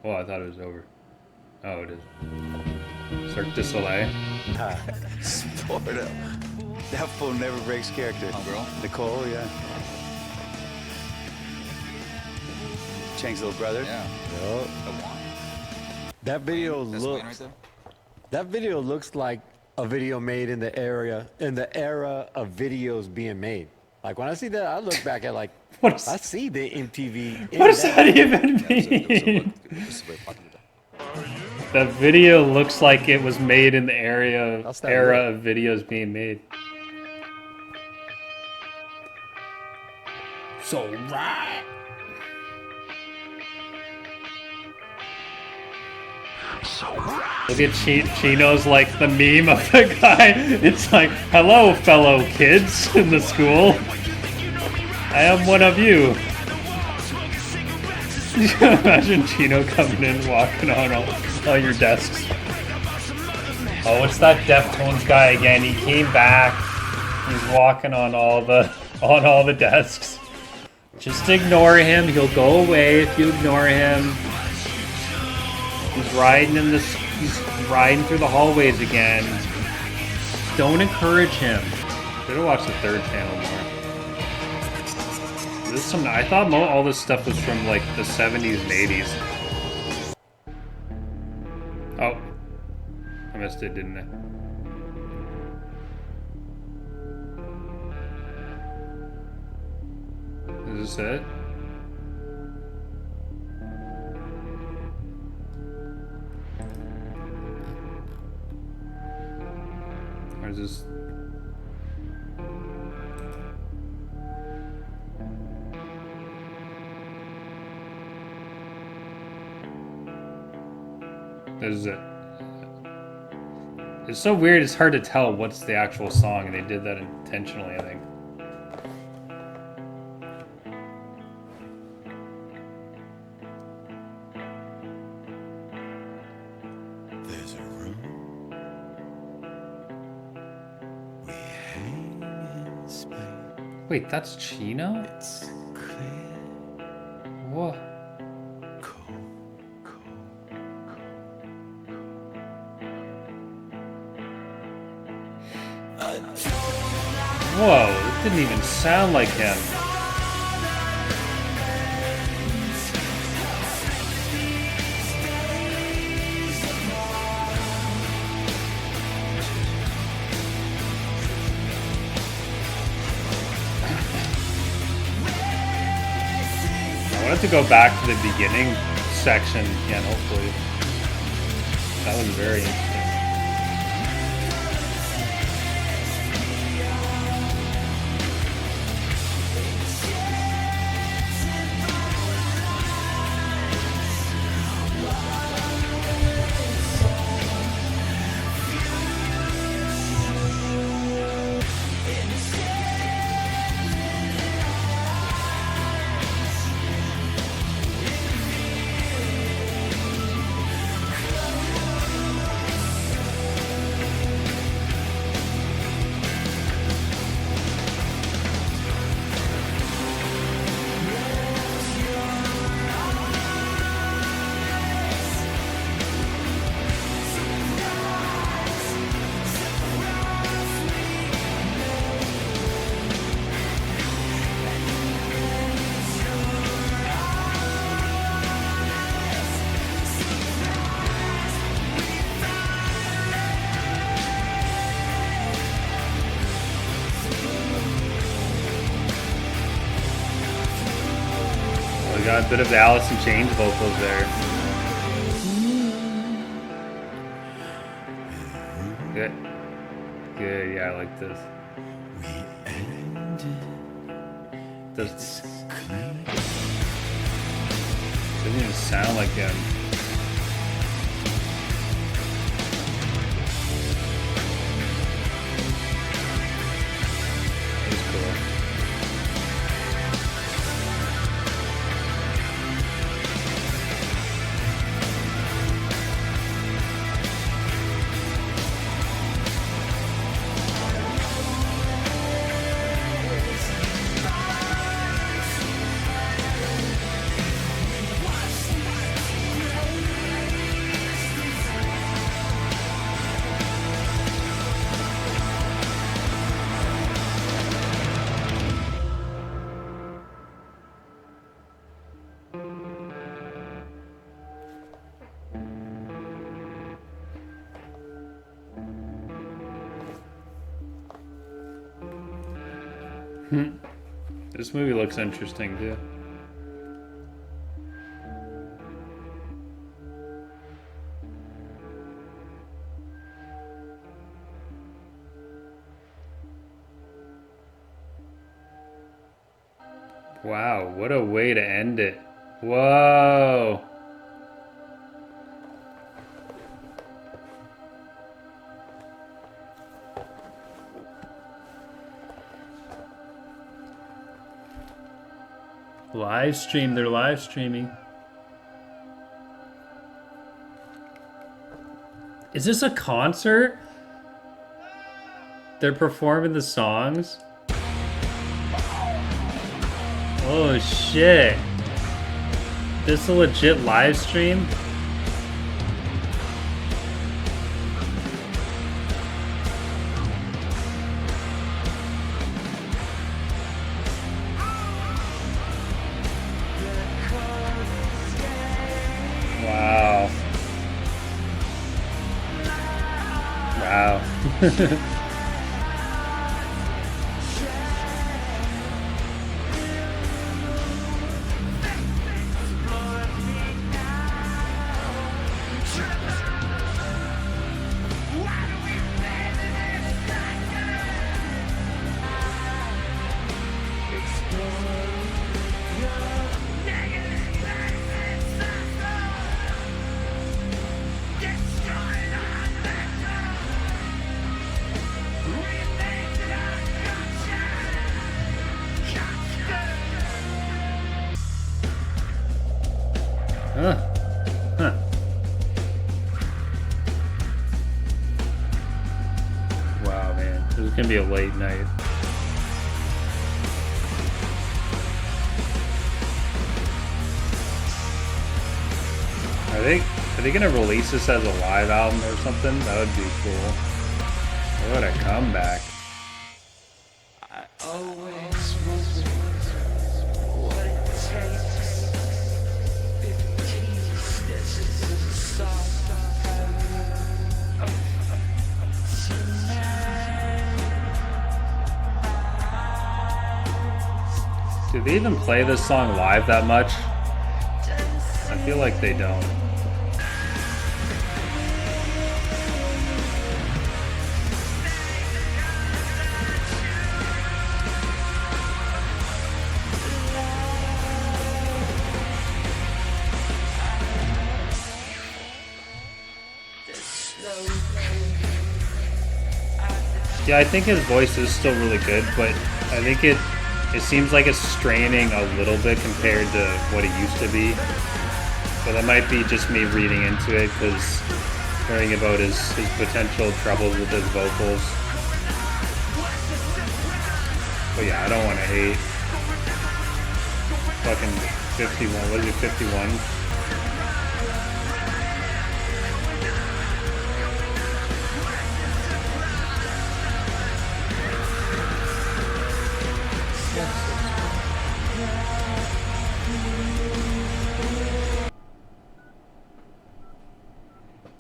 Oh, I thought it was over. Oh, it is. Cirque du Soleil. Florida. That fool never breaks character. Girl? Nicole, yeah. Chang's little brother. Yeah. Yup. The one. That video That's Wayne right looks. there? That video looks like a video made in the era of videos being made. Like when I see that, I look back at like What is- I see the MTV. What does that even mean? The video looks like it was made in the era That's that of videos being made. So right. Look at Chino's like the meme of the guy. It's like, hello, fellow kids in the school. I am one of you. Imagine Chino coming in, walking on all your desks. Oh, it's that Deftones guy again. He came back. He's walking on all the desks. Just ignore him. He'll go away if you ignore him. He's riding through the hallways again. Don't encourage him. Should have watched the third channel more. I thought all this stuff was from like the 70s and 80s. Oh. I missed it, didn't I? Is this it? Or is this... This is it. It's so weird, it's hard to tell what's the actual song, and they did that intentionally, I think. There's a room we hang in space. Wait, that's Chino? It's clear. What? Whoa, it didn't even sound like him. I wanted to go back to the beginning section again, hopefully. That was very interesting. We got a bit of the Alice in Chains vocals there. Good. Good, yeah, I like this. Doesn't even sound like him. That's cool. This movie looks interesting too. Wow, what a way to end it. Whoa. Live stream, they're live streaming. Is this a concert? They're performing the songs? Oh shit. This a legit live stream? Wow. Wow. Huh. Wow, man. This is gonna be a late night. Are they gonna release this as a live album or something? That would be cool. What a comeback. Do they even play this song live that much? I feel like they don't. Yeah, I think his voice is still really good, but I think it seems like it's straining a little bit compared to what it used to be. But that might be just me reading into it, because hearing about his potential troubles with his vocals. But yeah, I don't want to hate. Fucking 51, what is it, 51?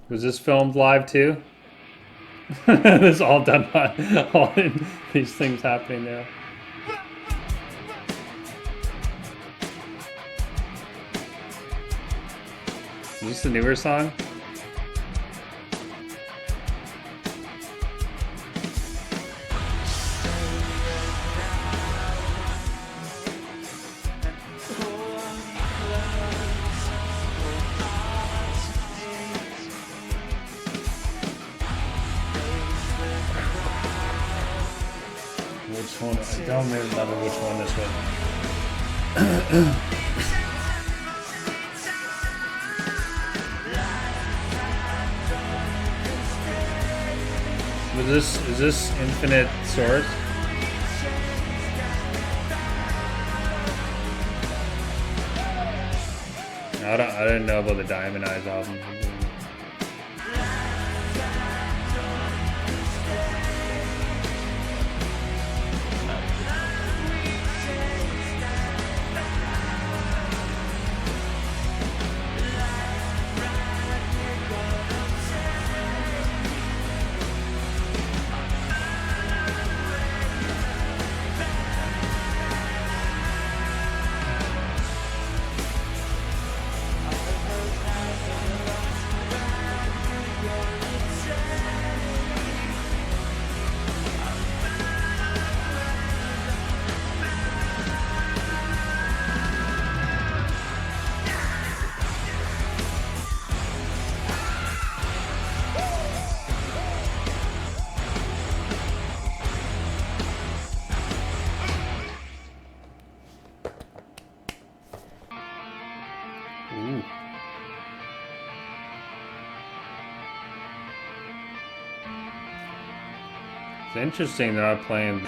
Was this filmed live too? This is all done by all these things happening now. Is this the newer song? Which one? I don't remember which one this was. Is this Infinite Source? I didn't know about the Diamond Eyes album. It's interesting they're not playing.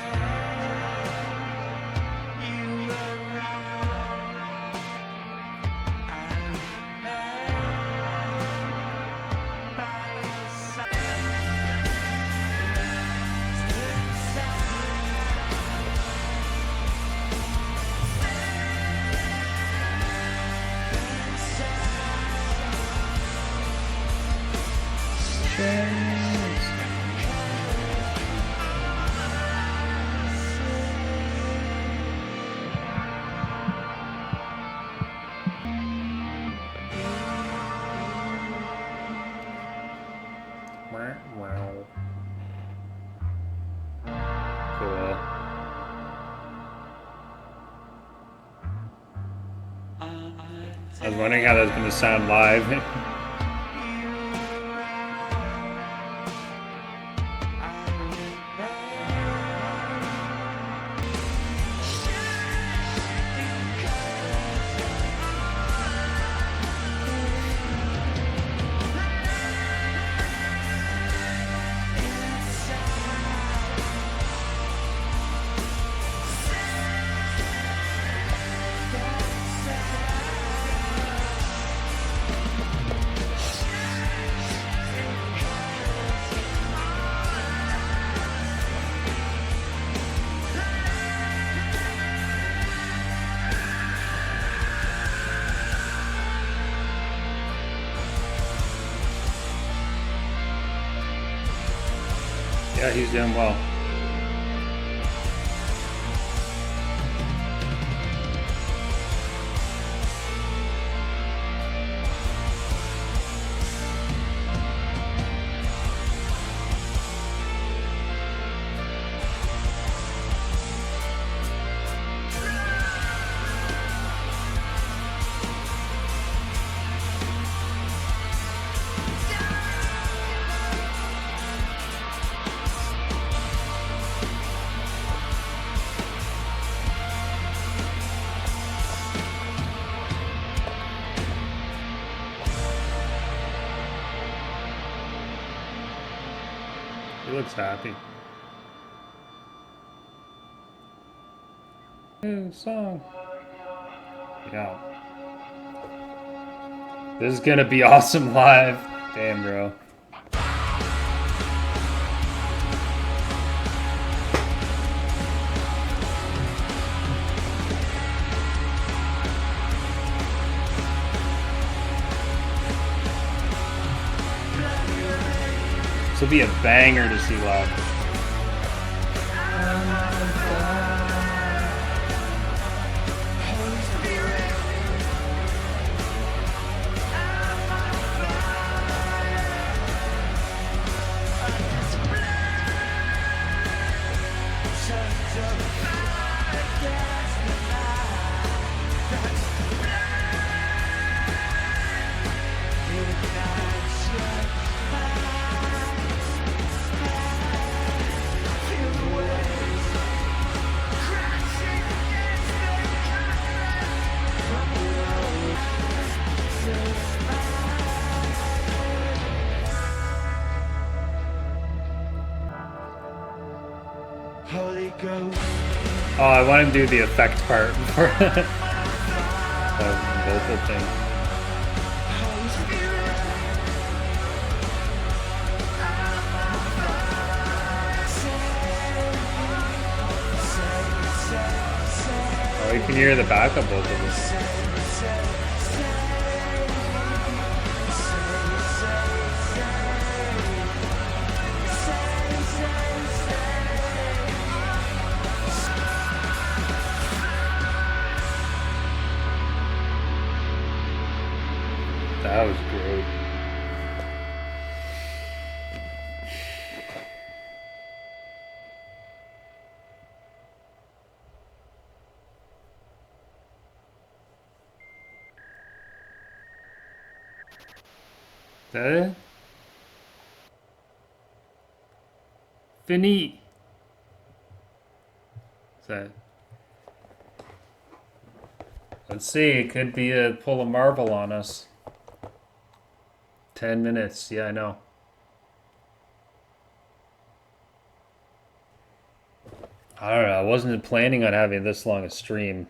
Wow. Cool. I was wondering how that's going to sound live. Yeah, he's doing well. He looks happy. New song. Yeah. This is gonna be awesome live. Damn, bro. This will be a banger to see live. Oh, I want to do the effect part for the vocal thing. Oh, you can hear the backup vocals. That was great. Is that it? Fini. Is that? Let's see. It could be a pull a Marvel on us. 10 minutes. Yeah, I know. I don't know. I wasn't planning on having this long a stream.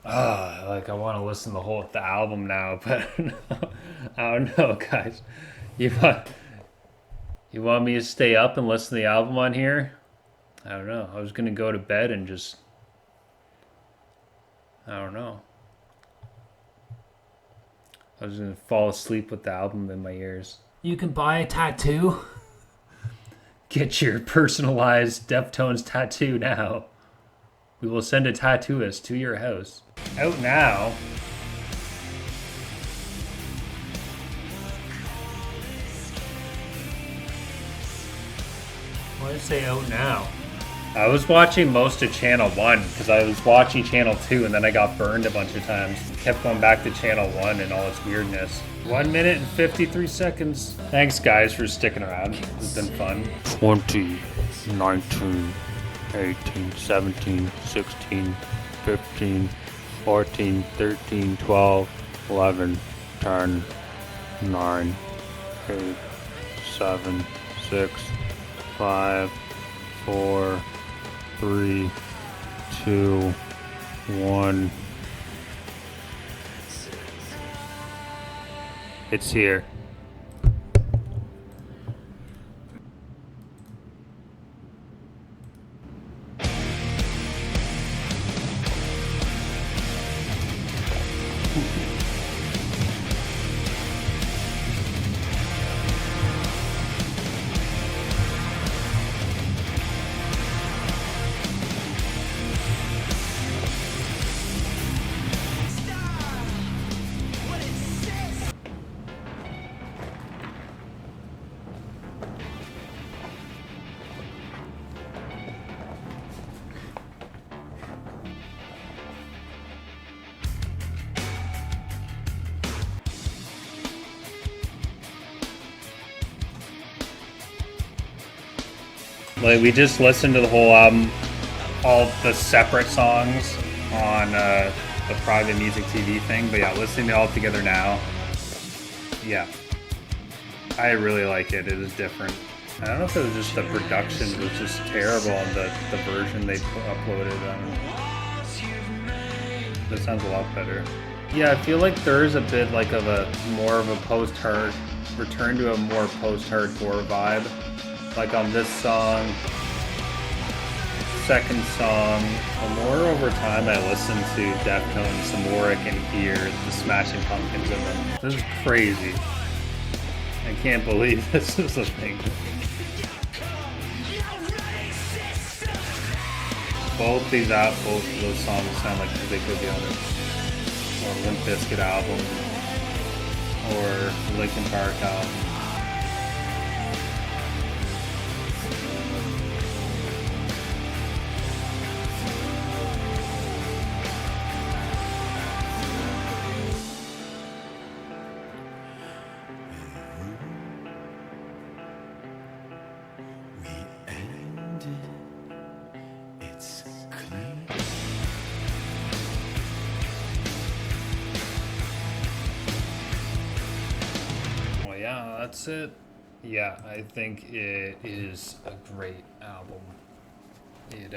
Like I want to listen to the album now, but I don't know, guys. You want me to stay up and listen to the album on here? I don't know. I was gonna go to bed and just, I don't know. I was gonna fall asleep with the album in my ears. You can buy a tattoo. Get your personalized Deftones tattoo now. We will send a tattooist to your house. Out now. Why did it say out now? I was watching most of Channel 1 because I was watching Channel 2 and then I got burned a bunch of times. Kept going back to Channel 1 and all its weirdness. 1 minute and 53 seconds. Thanks guys for sticking around. It's been fun. 20, 19, 18, 17, 16, 15, 14, 13, 12, 11, 10, 9, 8, 7, 6, 5, 4, 3, 2, 1. It's here. Like, we just listened to the whole album, all the separate songs on the private music TV thing. But yeah, listening to it all together now, yeah, I really like it. It is different. I don't know if it was just the production was just terrible on the version they uploaded. That sounds a lot better. Yeah, I feel like there is a bit like of a more of a post-hard return to a more post-hardcore vibe. Like on this song, second song, the more over time I listen to Deftones, the more I can hear the Smashing Pumpkins in them. This is crazy. I can't believe this is a thing. Both of those songs sound like they could be on a Limp Bizkit album or Linkin Park album. That's it. Yeah, I think it is a great album. It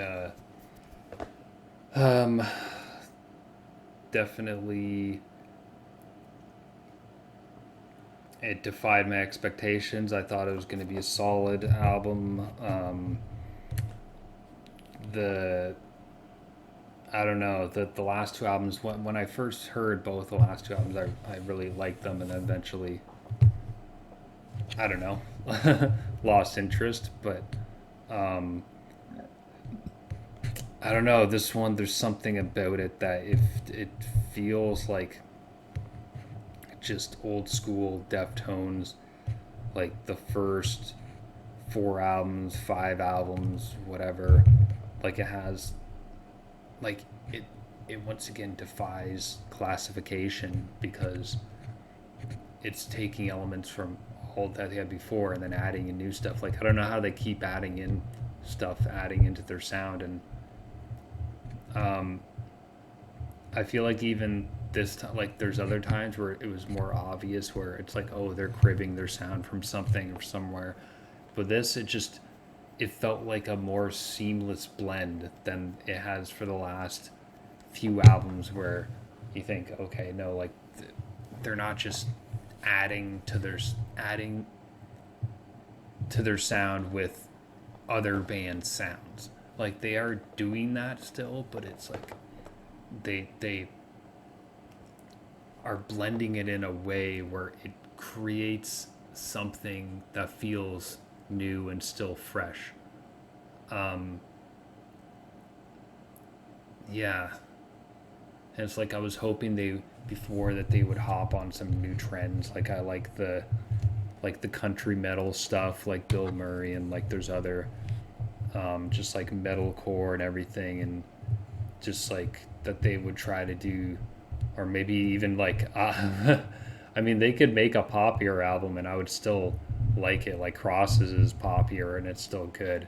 definitely it defied my expectations. I thought it was going to be a solid album. I don't know, the last two albums, when I first heard both the last two albums, I really liked them, and then eventually, I don't know, lost interest. But I don't know, this one, there's something about it that if it feels like just old school Deftones, like the first 4 albums, 5 albums, whatever. Like it has, like it once again defies classification because it's taking elements from all that they had before and then adding in new stuff. Like I don't know how they keep adding in stuff, adding into their sound, and I feel like even this time, like there's other times where it was more obvious, where it's like, oh, they're cribbing their sound from something or somewhere, but this, it just it felt like a more seamless blend than it has for the last few albums, where you think, okay, no, like they're not just adding to their sound with other bands' sounds. Like they are doing that still, but it's like they are blending it in a way where it creates something that feels new and still fresh. Yeah. And it's like I was hoping before that they would hop on some new trends. Like I like the country metal stuff, like Bill Murray, and like there's other just like metalcore and everything, and just like that they would try to do, or maybe even like I mean, they could make a poppier album and I would still like it. Like Crosses is poppier and it's still good.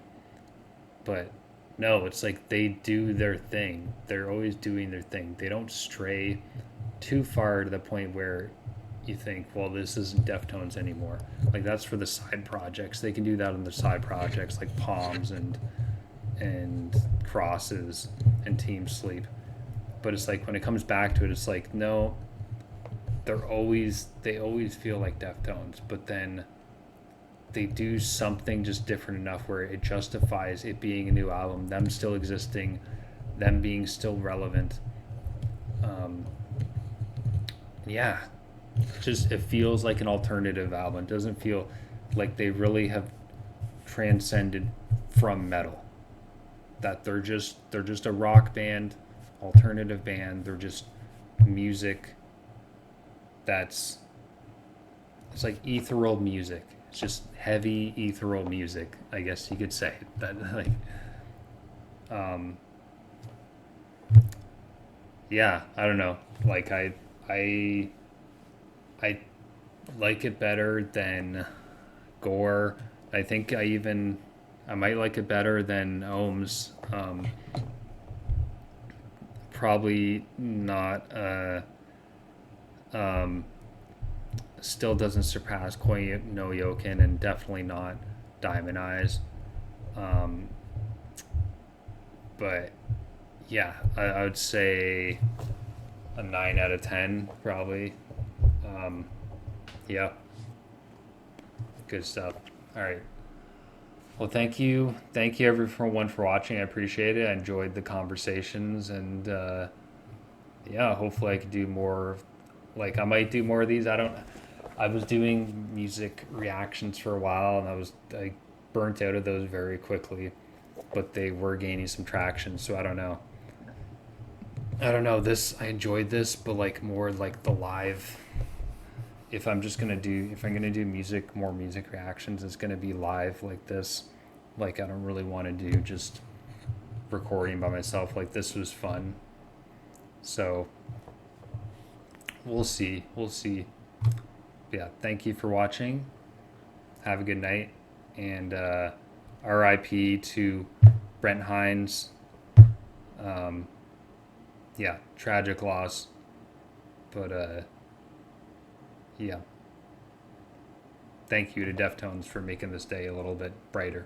But no, it's like they do their thing. They're always doing their thing. They don't stray too far to the point where you think, well, this isn't Deftones anymore. Like that's for the side projects. They can do that on the side projects like Palms and Crosses and Team Sleep. But it's like when it comes back to it, it's like, no, they always feel like Deftones, but then they do something just different enough where it justifies it being a new album, them still existing, them being still relevant. Yeah, just it feels like an alternative album. It doesn't feel like they really have transcended from metal. That they're just a rock band, alternative band. They're just music it's like ethereal music. It's just heavy ethereal music, I guess you could say. That like yeah, I don't know. Like I like it better than Gore. I think I might like it better than Ohms. Probably not still doesn't surpass No Yokan, and definitely not Diamond Eyes. But yeah, I would say a 9 out of 10 probably. Yeah, good stuff. All right, well, thank you everyone for watching. I appreciate it. I enjoyed the conversations, and yeah, hopefully I could do more. Like I might do more of these. I was doing music reactions for a while, and I burnt out of those very quickly, but they were gaining some traction. So I don't know. I enjoyed this, but like more like the live. If I'm gonna do more music reactions, it's gonna be live like this. Like I don't really want to do just recording by myself. Like this was fun. So we'll see. Yeah, thank you for watching. Have a good night, and RIP to Brent Hines. Yeah, tragic loss, but yeah. Thank you to Deftones for making this day a little bit brighter.